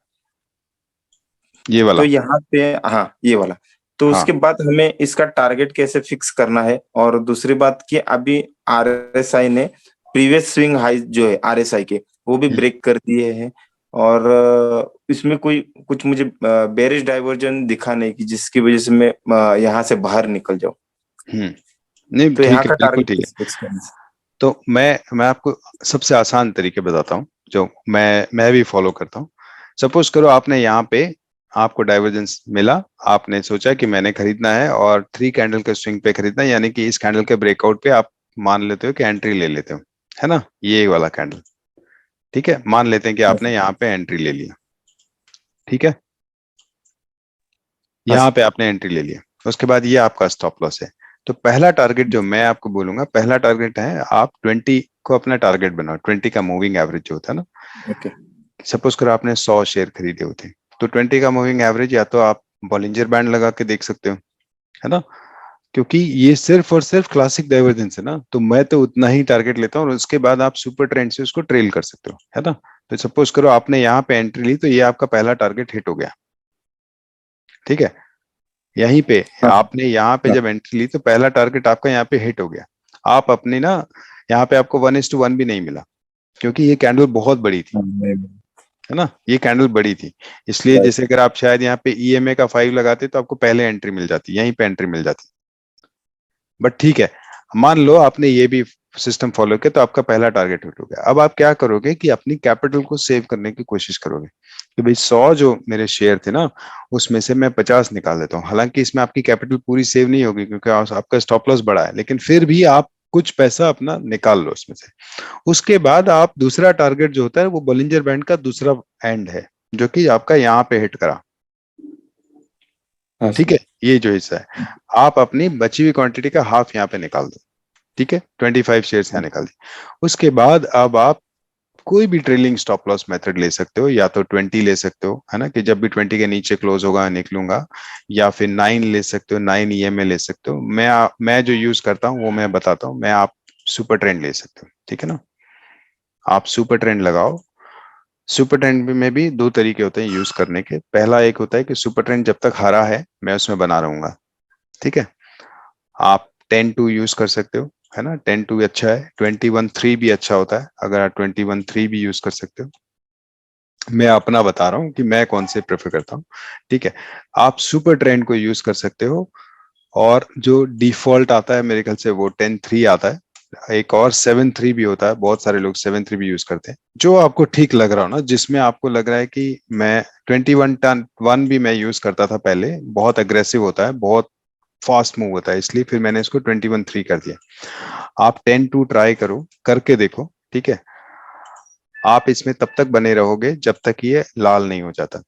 ये वाला। तो यहाँ पे हाँ ये वाला, तो हाँ, उसके बाद हमें इसका टारगेट कैसे फिक्स करना है। और दूसरी बात कि अभी आरएसआई ने प्रीवियस स्विंग हाई जो है आरएसआई के वो भी ब्रेक कर दिए हैं, और इसमें कोई कुछ मुझे बेरिश डाइवर्जन दिखा नहीं कि जिसकी वजह से मैं यहाँ से बाहर निकल जाऊं। नहीं तो यहाँ ठीक है, का बिल्कुल टारगेट ठीक है। कैसे फिक्स करना है? तो मैं आपको सबसे आसान तरीके बताता हूँ, जो मैं भी फॉलो करता हूँ। सपोज करो आपने यहाँ पे, आपको डाइवर्जेंस मिला, आपने सोचा कि मैंने खरीदना है और 3 कैंडल के स्विंग पे खरीदना है, यानी कि इस कैंडल के ब्रेकआउट पे आप मान लेते हो कि एंट्री ले लेते हो, है ना, ये वाला कैंडल। ठीक है, मान लेते हैं कि हाँ आपने सर। यहाँ पे एंट्री ले लिया। ठीक है, हाँ यहाँ सर। पे आपने एंट्री ले लिया, उसके बाद ये आपका स्टॉप लॉस है। तो पहला टारगेट जो मैं आपको बोलूंगा, पहला टारगेट है, आप 20 को अपना टारगेट बनाओ, 20 का मूविंग एवरेज जो होता है ना। ओके। सपोज करो आपने 100 शेयर खरीदे होते, तो 20 का मूविंग एवरेज या तो आप बॉलिंजर बैंड लगा के देख सकते हो, है ना, क्योंकि ये सिर्फ और सिर्फ क्लासिक डाइवर्जेंस है ना, तो मैं तो उतना ही टारगेट लेता हूँ, और उसके बाद आप सुपर ट्रेंड से उसको ट्रेल कर सकते हो, है ना। तो सपोज करो आपने यहाँ पे एंट्री ली, तो ये आपका पहला टारगेट हिट हो गया। ठीक है, यहीं पे हाँ आपने यहाँ पे हाँ जब एंट्री ली तो पहला टारगेट आपका यहाँ पे हिट हो गया। आप अपनी ना, यहाँ पे आपको 1:1 भी नहीं मिला, क्योंकि ये कैंडल बहुत बड़ी थी, हाँ, है ना, ये कैंडल बड़ी थी। इसलिए right। जैसे अगर आप शायद यहाँ पे ईएमए का 5 लगाते तो आपको पहले एंट्री मिल जाती, यहीं पे एंट्री मिल जाती। बट ठीक है, मान लो आपने ये भी सिस्टम फॉलो किया तो आपका पहला टारगेट हिट हो गया। अब आप क्या करोगे कि अपनी कैपिटल को सेव करने की कोशिश करोगे कि भाई 100 जो मेरे शेयर थे ना उसमें से मैं 50 निकाल देता हूँ। हालांकि इसमें आपकी कैपिटल पूरी सेव नहीं होगी क्योंकि आपका स्टॉप लॉस बड़ा है, लेकिन फिर भी आप कुछ पैसा अपना निकाल लो उसमें से। उसके बाद आप दूसरा टारगेट जो होता है वो बॉलिंजर बैंड का दूसरा एंड है जो कि आपका यहाँ पे हिट करा। हाँ ठीक सर। है, ये जो हिस्सा है आप अपनी बची हुई क्वांटिटी का हाफ यहाँ पे निकाल दो। ठीक है, 25 शेयर्स यहाँ निकाल दी। उसके बाद अब आप कोई भी ट्रेलिंग स्टॉप लॉस मेथड ले सकते हो, या तो 20 ले सकते हो, है ना, कि जब भी 20 के नीचे क्लोज होगा निकलूंगा, या फिर 9 ले सकते हो, 9 ईएमए ले सकते हो। मैं जो यूज करता हूँ वो मैं बताता हूँ। मैं आप सुपर ट्रेंड ले सकते हो, ठीक है ना। आप सुपर ट्रेंड लगाओ। सुपर ट्रेंड में भी दो तरीके होते हैं यूज करने के। पहला एक होता है कि सुपर ट्रेंड जब तक हरा है मैं उसमें बना रहूंगा, ठीक है। आप 10-2 यूज कर सकते हो, है ना, 10-2 अच्छा है। 21-3 भी अच्छा होता है, अगर आप 21-3 भी यूज कर सकते हो। मैं अपना बता रहा हूँ कि मैं कौन से प्रेफर करता हूँ, ठीक है। आप सुपर ट्रेंड को यूज कर सकते हो, और जो डिफॉल्ट आता है मेरे ख्याल से वो 10-3 आता है। एक और 7-3 भी होता है, बहुत सारे लोग 7-3 भी यूज करते हैं। जो आपको ठीक लग रहा हो ना, जिसमें आपको लग रहा है कि मैं 21-1 भी मैं यूज करता था पहले, बहुत अग्रेसिव होता है, बहुत फास्ट मूव होता है, इसलिए फिर मैंने इसको 21-3 कर दिया। आप 10-2 ट्राई करो, करके देखो, ठीक है। आप इसमें तब तक बने रहोगे जब तक ये लाल नहीं हो जाता।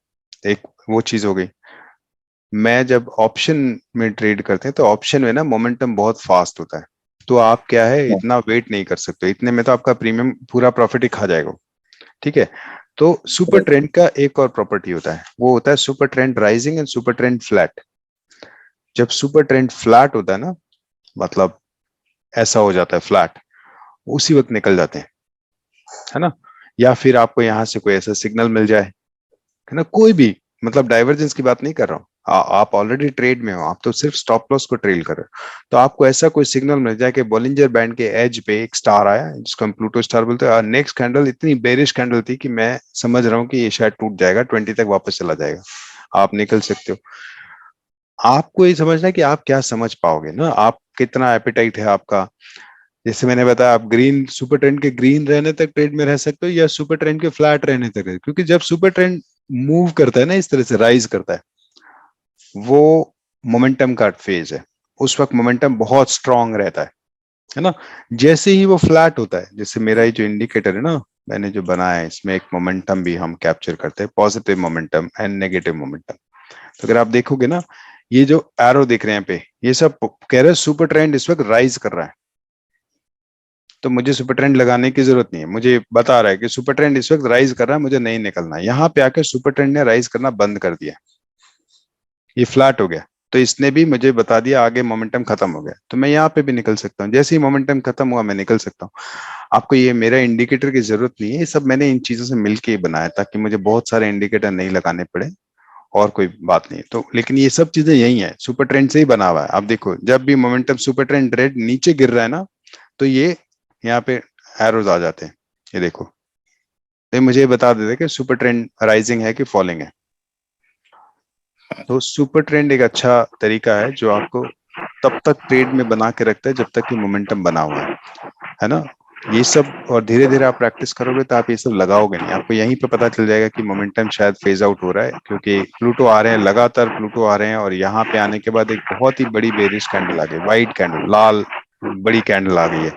एक वो चीज हो गई। मैं जब ऑप्शन में ट्रेड करते हैं तो ऑप्शन में ना मोमेंटम बहुत फास्ट होता है, तो आप क्या है हाँ। इतना वेट नहीं कर सकते, इतने में तो आपका प्रीमियम पूरा प्रॉफिट ही खा जाएगा, ठीक है। तो सुपर ट्रेंड का एक और प्रॉपर्टी होता है, वो होता है super trend rising and super trend flat. जब सुपर ट्रेंड फ्लैट होता है ना, मतलब ऐसा हो जाता है फ्लैट, उसी वक्त निकल जाते हैं, है ना। या फिर आपको यहाँ से कोई ऐसा सिग्नल मिल जाए, है ना, कोई भी, मतलब डाइवर्जेंस की बात नहीं कर रहा हूँ। आप ऑलरेडी ट्रेड में हो, आप तो सिर्फ स्टॉप लॉस को ट्रेल कर रहे हो, तो आपको ऐसा कोई सिग्नल मिल जाए कि बॉलिंजर बैंड के एज पे एक स्टार आया जिसको हम प्लूटो स्टार बोलते हैं, नेक्स्ट कैंडल इतनी बेरिश कैंडल थी कि मैं समझ रहा हूँ कि ये शायद टूट जाएगा, 20 तक वापस चला जाएगा, आप निकल सकते हो। आपको ये समझना है कि आप क्या समझ पाओगे ना, आप कितना एपिटाइट है आपका। जैसे मैंने बताया, आप ग्रीन सुपर ट्रेंड के ग्रीन रहने तक ट्रेड में रह सकते हो, या सुपर ट्रेंड के फ्लैट रहने तक क्योंकि जब सुपर ट्रेंड मूव करता है ना, इस तरह से राइज करता है, वो मोमेंटम का फेज है, उस वक्त मोमेंटम बहुत स्ट्रांग रहता है ना। जैसे ही वो फ्लैट होता है, जैसे मेरा ये जो इंडिकेटर है ना मैंने जो बनाया है, इसमें एक मोमेंटम भी हम कैप्चर करते हैं, positive momentum and negative momentum. तो अगर आप देखोगे ना, ये जो एरो देख रहे हैं पे, ये सब कह रहे हैं सुपर ट्रेंड इस वक्त राइज कर रहा है, तो मुझे सुपर ट्रेंड लगाने की जरूरत नहीं है। मुझे बता रहा है कि सुपर ट्रेंड इस वक्त राइज कर रहा है, मुझे नहीं निकलना है। यहाँ पे आके सुपर ट्रेंड ने राइज करना बंद कर दिया, ये फ्लैट हो गया, तो इसने भी मुझे बता दिया आगे मोमेंटम खत्म हो गया, तो मैं यहाँ पे भी निकल सकता हूँ। जैसे ही मोमेंटम खत्म हुआ मैं निकल सकता हूँ। आपको ये मेरा इंडिकेटर की जरूरत नहीं है, ये सब मैंने इन चीजों से मिलके ही बनाया ताकि मुझे बहुत सारे इंडिकेटर नहीं लगाने पड़े, और कोई बात नहीं। तो लेकिन ये सब चीजें यही है, सुपर ट्रेंड से ही बना हुआ है। आप देखो, जब भी मोमेंटम सुपर ट्रेंड रेड नीचे गिर रहा है ना, तो ये यहाँ पे एरोज आ जाते हैं, ये देखो। तो मुझे बता देते कि सुपर ट्रेंड राइजिंग है कि फॉलिंग है। तो सुपर ट्रेंड एक अच्छा तरीका है जो आपको तब तक ट्रेड में बना के रखता है जब तक कि मोमेंटम बना हुआ है ना। ये सब, और धीरे धीरे आप प्रैक्टिस करोगे तो आप ये सब लगाओगे नहीं, आपको यहीं पे पता चल जाएगा कि मोमेंटम शायद फेज आउट हो रहा है, क्योंकि प्लूटो आ रहे हैं, लगातार प्लूटो आ रहे हैं, और यहाँ पे आने के बाद एक बहुत ही बड़ी बेरिश कैंडल आ गई, व्हाइट कैंडल, लाल बड़ी कैंडल आ गई है,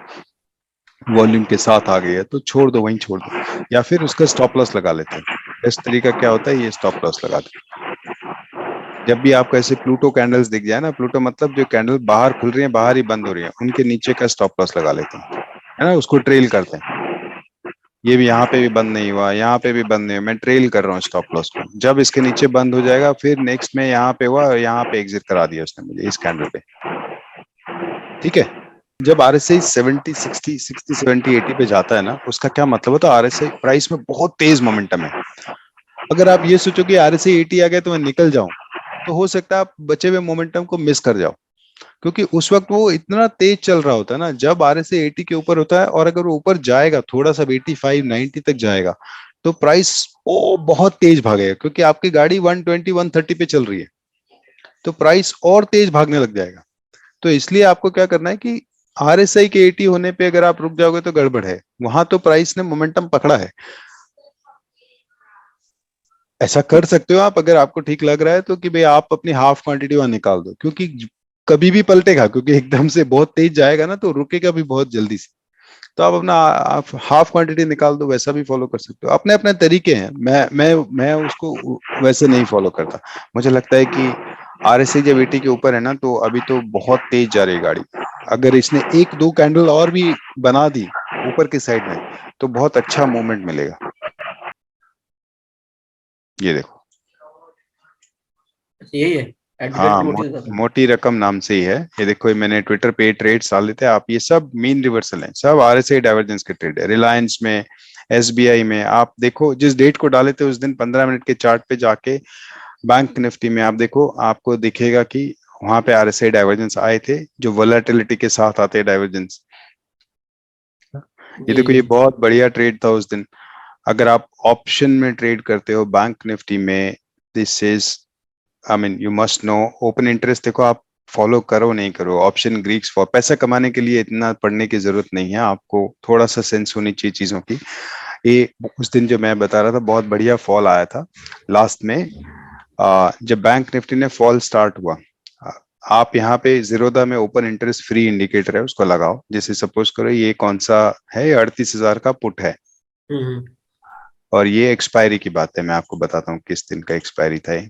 वॉल्यूम के साथ आ गई है, तो छोड़ दो, वहीं छोड़ दो, या फिर उसका स्टॉप लॉस लगा लेते हैं। बेस्ट तरीका क्या होता है, ये स्टॉप लॉस लगा दो। जब भी आपको ऐसे प्लूटो कैंडल्स दिख जाए ना, प्लूटो मतलब जो कैंडल बाहर खुल रही है बाहर ही बंद हो रही है, उनके नीचे का स्टॉप लॉस लगा लेते हैं, है ना, उसको ट्रेल करते हैं। ये भी यहाँ पे भी बंद नहीं हुआ, यहाँ पे भी बंद नहीं हुआ, मैं ट्रेल कर रहा हूँ स्टॉप लॉस को। जब इसके नीचे बंद हो जाएगा, फिर नेक्स्ट में यहाँ पे हुआ, यहाँ पे एग्जिट करा दिया उसने मुझे इस कैंडल पे, ठीक है। जब आरएसआई 70 60 60 70 80 पे जाता है ना, उसका क्या मतलब होता है, आरएसआई प्राइस में बहुत तेज मोमेंटम है। अगर आप ये सोचो कि आरएसआई 80 आ गया तो मैं निकल जाऊं, तो हो सकता है आप बचे हुए मोमेंटम को मिस कर जाओ, क्योंकि उस वक्त वो इतना तेज चल रहा होता है ना। जब आरएसआई 80 के ऊपर होता है, और अगर वो ऊपर जाएगा थोड़ा सा 85 90 तक जाएगा, तो प्राइस ओ बहुत तेज भागेगा, क्योंकि आपकी गाड़ी 120 130 पे चल रही है, तो प्राइस और तेज भागने लग जाएगा। तो इसलिए आपको क्या करना है कि RSI के 80 होने पे अगर आप रुक जाओगे तो गड़बड़ है, वहां तो प्राइस ने मोमेंटम पकड़ा है। ऐसा कर सकते हो आप, अगर आपको ठीक लग रहा है तो, कि भाई आप अपनी हाफ क्वांटिटी वहां निकाल दो, क्योंकि कभी भी पलटेगा, क्योंकि एकदम से बहुत तेज जाएगा ना तो रुकेगा भी बहुत जल्दी से। तो आप अपना आप हाफ क्वांटिटी निकाल दो, वैसा भी फॉलो कर सकते हो, अपने अपने तरीके हैं। मैं उसको वैसे नहीं फॉलो करता। मुझे लगता है कि RSI जब 80 के ऊपर है ना, तो अभी तो बहुत तेज जा रही है गाड़ी। अगर इसने एक दो कैंडल और भी बना दी ऊपर की साइड में, तो बहुत अच्छा मूवमेंट मिलेगा। ये देखो, यही है एडवोकेट हाँ, मोटी रकम। मोटी रकम नाम से ही है। ये देखो, ये मैंने ट्विटर पे ट्रेड डाल देते हैं आप, ये सब मीन रिवर्सल है, सब RSI डाइवर्जेंस के ट्रेड है। रिलायंस में, SBI में आप देखो, जिस डेट को डाले थे उस दिन 15 मिनट के चार्ट पे जाके बैंक निफ्टी में आप देखो, आपको दिखेगा कि वहां पे RSI डाइवर्जेंस आए थे, जो वोलेटिलिटी के साथ आते हैं डाइवर्जेंस। ये जी देखो, जी। ये बहुत बढ़िया ट्रेड था उस दिन। अगर आप ऑप्शन में ट्रेड करते हो बैंक निफ्टी में, this is, I mean you must know, open interest देखो आप फॉलो करो नहीं करो, ऑप्शन ग्रीक्स फॉर पैसा कमाने के लिए इतना पढ़ने की जरूरत नहीं है, आपको थोड़ा सा सेंस होनी चाहिए चीजों की। ये उस दिन जो मैं बता रहा था, बहुत बढ़िया फॉल आया था लास्ट में, जब बैंक निफ्टी ने फॉल स्टार्ट हुआ। आ, आप यहाँ पे जीरोधा में ओपन इंटरेस्ट फ्री इंडिकेटर है, उसको लगाओ। जैसे सपोज करो ये कौन सा है, 38,000 का पुट है, हम्म। और ये एक्सपायरी की बात है। मैं आपको बताता हूँ किस दिन का एक्सपायरी था ये।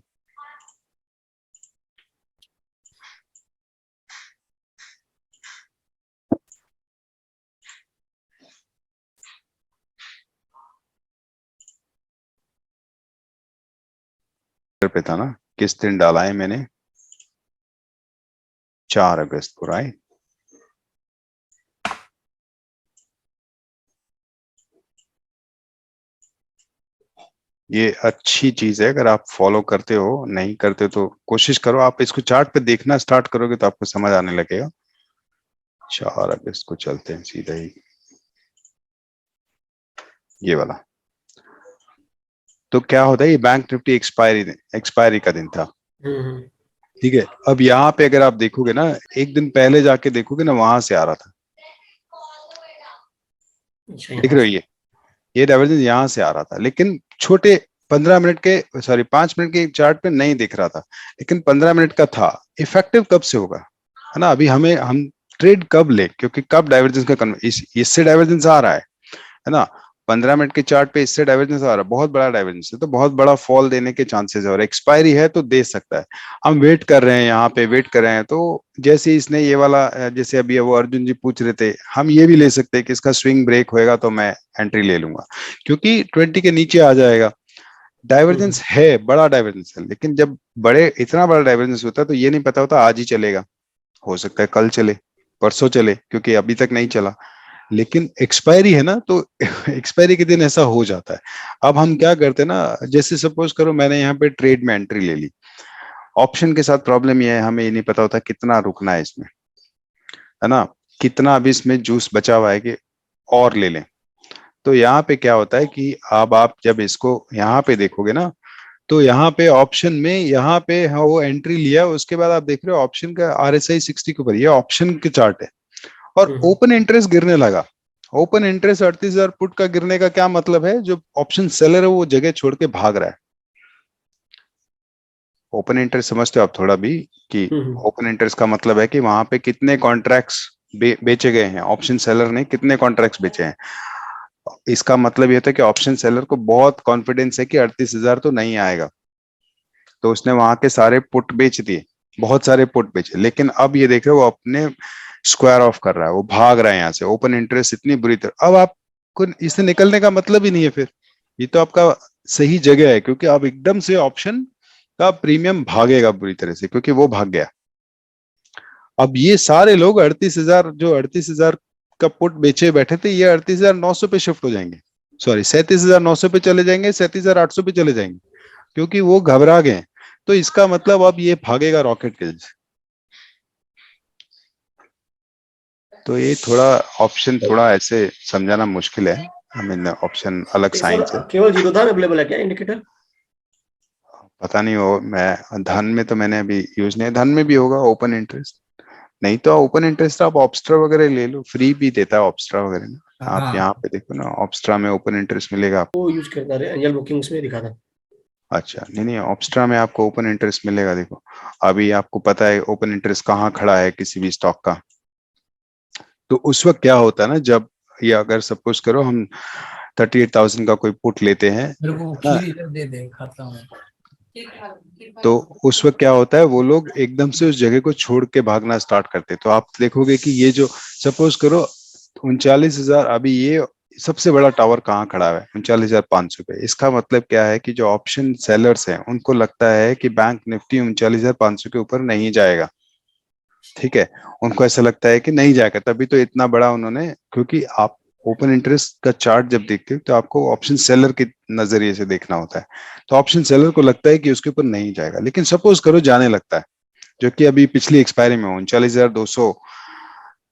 पे था ना, किस दिन डाला है मैंने, 4 अगस्त को, राइट। ये अच्छी चीज है, अगर आप फॉलो करते हो, नहीं करते तो कोशिश करो, आप इसको चार्ट पे देखना स्टार्ट करोगे तो आपको समझ आने लगेगा। 4 अगस्त को चलते हैं सीधा ही, ये वाला। तो क्या होता है, ये बैंक निफ्टी एक्सपायरी का दिन था, हम्म। ठीक है। अब यहाँ पे अगर आप देखोगे ना, एक दिन पहले जाके देखोगे ना, वहां से आ रहा था, अच्छा देख यहाँ रहे हो, से। ये डाइवर्जेंस यहाँ से आ रहा था, लेकिन छोटे 15 मिनट के, सॉरी 5 मिनट के चार्ट पे नहीं दिख रहा था, लेकिन 15 मिनट का था। इफेक्टिव कब से होगा, है ना, अभी हम ट्रेड कब ले, क्योंकि कब डाइवर्जेंस का इससे डाइवर्जेंस आ रहा है ना। 15 मिनट के चार्ट पे इससे डाइवर्जेंस आ रहा है, बहुत बड़ा डाइवर्जेंस है, तो बहुत बड़ा फॉल देने के चांसेस है, और एक्सपायरी है तो दे सकता है। हम वेट कर रहे हैं, यहाँ पे वेट कर रहे हैं, तो जैसे इसने ये वाला, जैसे अभी वो अर्जुन जी पूछ रहे थे, हम ये भी ले सकते हैं कि इसका स्विंग ब्रेक होएगा तो मैं एंट्री ले लूंगा, क्योंकि 20 के नीचे आ जाएगा। डाइवर्जेंस है, बड़ा डाइवर्जेंस है, लेकिन जब इतना बड़ा डाइवर्जेंस होता है तो ये नहीं पता होता आज ही चलेगा, हो सकता है कल चले, परसों चले, क्योंकि अभी तक नहीं चला। लेकिन एक्सपायरी है ना, तो एक्सपायरी के दिन ऐसा हो जाता है। अब हम क्या करते हैं ना, जैसे सपोज करो मैंने यहाँ पे ट्रेड में एंट्री ले ली, ऑप्शन के साथ प्रॉब्लम ये है, हमें ये नहीं पता होता कितना रुकना है इसमें, है ना, कितना अभी इसमें जूस बचा हुआ है कि और ले लें। तो यहाँ पे क्या होता है कि अब आप जब इसको यहाँ पे देखोगे ना, तो यहाँ पे ऑप्शन में, यहाँ पे हाँ वो एंट्री लिया, उसके बाद आप देख रहे हो ऑप्शन का RSI 60 के ऊपर, ये ऑप्शन के चार्ट है, और ओपन इंटरेस्ट गिरने लगा। ओपन इंटरेस्ट 38,000 पुट का गिरने का क्या मतलब है, जो ऑप्शन सेलर है वो जगह छोड़ के भाग रहा है। ओपन इंटरेस्ट समझते हो आप थोड़ा भी, कि ओपन इंटरेस्ट का मतलब है कि वहां पे कितने कॉन्ट्रैक्ट्स बेचे गए हैं, ऑप्शन सेलर ने कितने कॉन्ट्रैक्ट्स बेचे हैं। इसका मतलब ये था कि ऑप्शन सेलर को बहुत कॉन्फिडेंस है कि 38,000 तो नहीं आएगा, तो उसने वहां के सारे पुट बेच दिए, बहुत सारे पुट बेचे। लेकिन अब ये देख रहे हो, वो अपने स्क्वायर ऑफ कर रहा है, वो भाग रहा है यहाँ से, ओपन इंटरेस्ट इतनी बुरी तरह। अब आपको इससे निकलने का मतलब ही नहीं है फिर, ये तो आपका सही जगह है, क्योंकि अब एकदम से ऑप्शन का प्रीमियम भागेगा बुरी तरह से, क्योंकि वो भाग गया। अब ये सारे लोग 38,000, जो 38,000 का पुट बेचे बैठे थे, ये 38,900 पे शिफ्ट हो जाएंगे, सॉरी 37,900 पे चले जाएंगे, 37,800 पे चले जाएंगे, क्योंकि वो घबरा गए। तो इसका मतलब अब ये भागेगा रॉकेट के जैसे। तो ये थोड़ा ऑप्शन थोड़ा ऐसे समझाना मुश्किल है, आई मीन ऑप्शन अलग साइंस है। केवल जीरोधा में अवेलेबल है क्या इंडिकेटर? पता नहीं, हो मैं धन में तो मैंने अभी यूज नहीं, धन में भी होगा ओपन इंटरेस्ट, नहीं तो ओपन इंटरेस्ट आप ऑब्स्ट्रा वगैरह ले लो, फ्री भी देता है ऑब्स्ट्रा वगैरह ना। आप हाँ यहाँ पे देखो ना, ऑब्स्ट्रा में ओपन इंटरेस्ट मिलेगा आपको। वो यूज करता रहे, एंजल बुकिंग्स में दिखा था। अच्छा, नहीं नहीं, ऑब्स्ट्रा में आपको ओपन इंटरेस्ट मिलेगा। देखो अभी आपको पता है ओपन इंटरेस्ट कहाँ खड़ा है किसी भी स्टॉक का। तो उस वक्त क्या होता है ना, जब ये अगर सपोज करो हम 38,000 का कोई पुट लेते हैं मेरे को ना, खीर इधर दे दे, खाता हूँ। तो उस वक्त क्या होता है, वो लोग एकदम से उस जगह को छोड़ के भागना स्टार्ट करते हैं। तो आप देखोगे कि ये जो सपोज करो 39,000, अभी ये सबसे बड़ा टावर कहाँ खड़ा है 39,500 पे। इसका मतलब क्या है कि जो ऑप्शन सेलर्स हैं उनको लगता है कि बैंक निफ्टी 39,500 के ऊपर नहीं जाएगा। ठीक है, उनको ऐसा लगता है कि नहीं जाएगा, तभी तो इतना बड़ा उन्होंने, क्योंकि आप ओपन इंटरेस्ट का चार्ट जब देखते हो तो आपको ऑप्शन सेलर के नजरिए से देखना होता है। तो ऑप्शन सेलर को लगता है कि उसके ऊपर नहीं जाएगा, लेकिन सपोज करो जाने लगता है, जो कि अभी पिछली एक्सपायरी में 39,200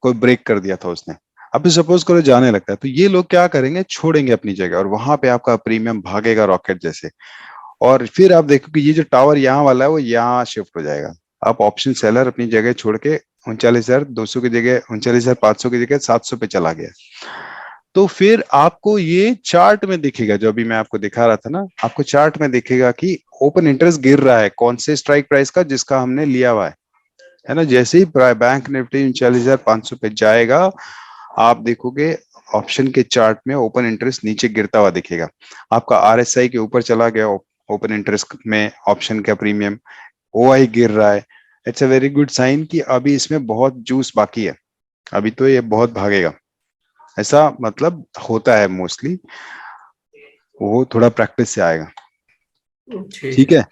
को ब्रेक कर दिया था उसने। अभी सपोज करो जाने लगता है, तो ये लोग क्या करेंगे, छोड़ेंगे अपनी जगह और वहां पे आपका प्रीमियम भागेगा रॉकेट जैसे। और फिर आप देखो कि ये जो टावर यहाँ वाला है वो यहाँ शिफ्ट हो जाएगा। आप ऑप्शन सेलर अपनी जगह छोड़ के 39,200 की जगह 39,500 की जगह 700 पे चला गया। तो फिर आपको ये चार्ट में दिखेगा, जो अभी मैं आपको दिखा रहा था ना, आपको चार्ट में दिखेगा कि ओपन इंटरेस्ट गिर रहा है कौन से स्ट्राइक प्राइस का, जिसका हमने लिया हुआ है ना। जैसे ही बैंक निफ्टी 39,500 पे जाएगा, आप देखोगे ऑप्शन के चार्ट में ओपन इंटरेस्ट नीचे गिरता हुआ दिखेगा। आपका आरएसआई के ऊपर चला गया ओपन इंटरेस्ट में ऑप्शन का प्रीमियम, ओआई गिर रहा है। It's a very good sign कि अभी इसमें बहुत जूस बाकी है, अभी तो ये बहुत भागेगा। ऐसा मतलब होता है मोस्टली, वो थोड़ा प्रैक्टिस से आएगा। ठीक ठीक है। है।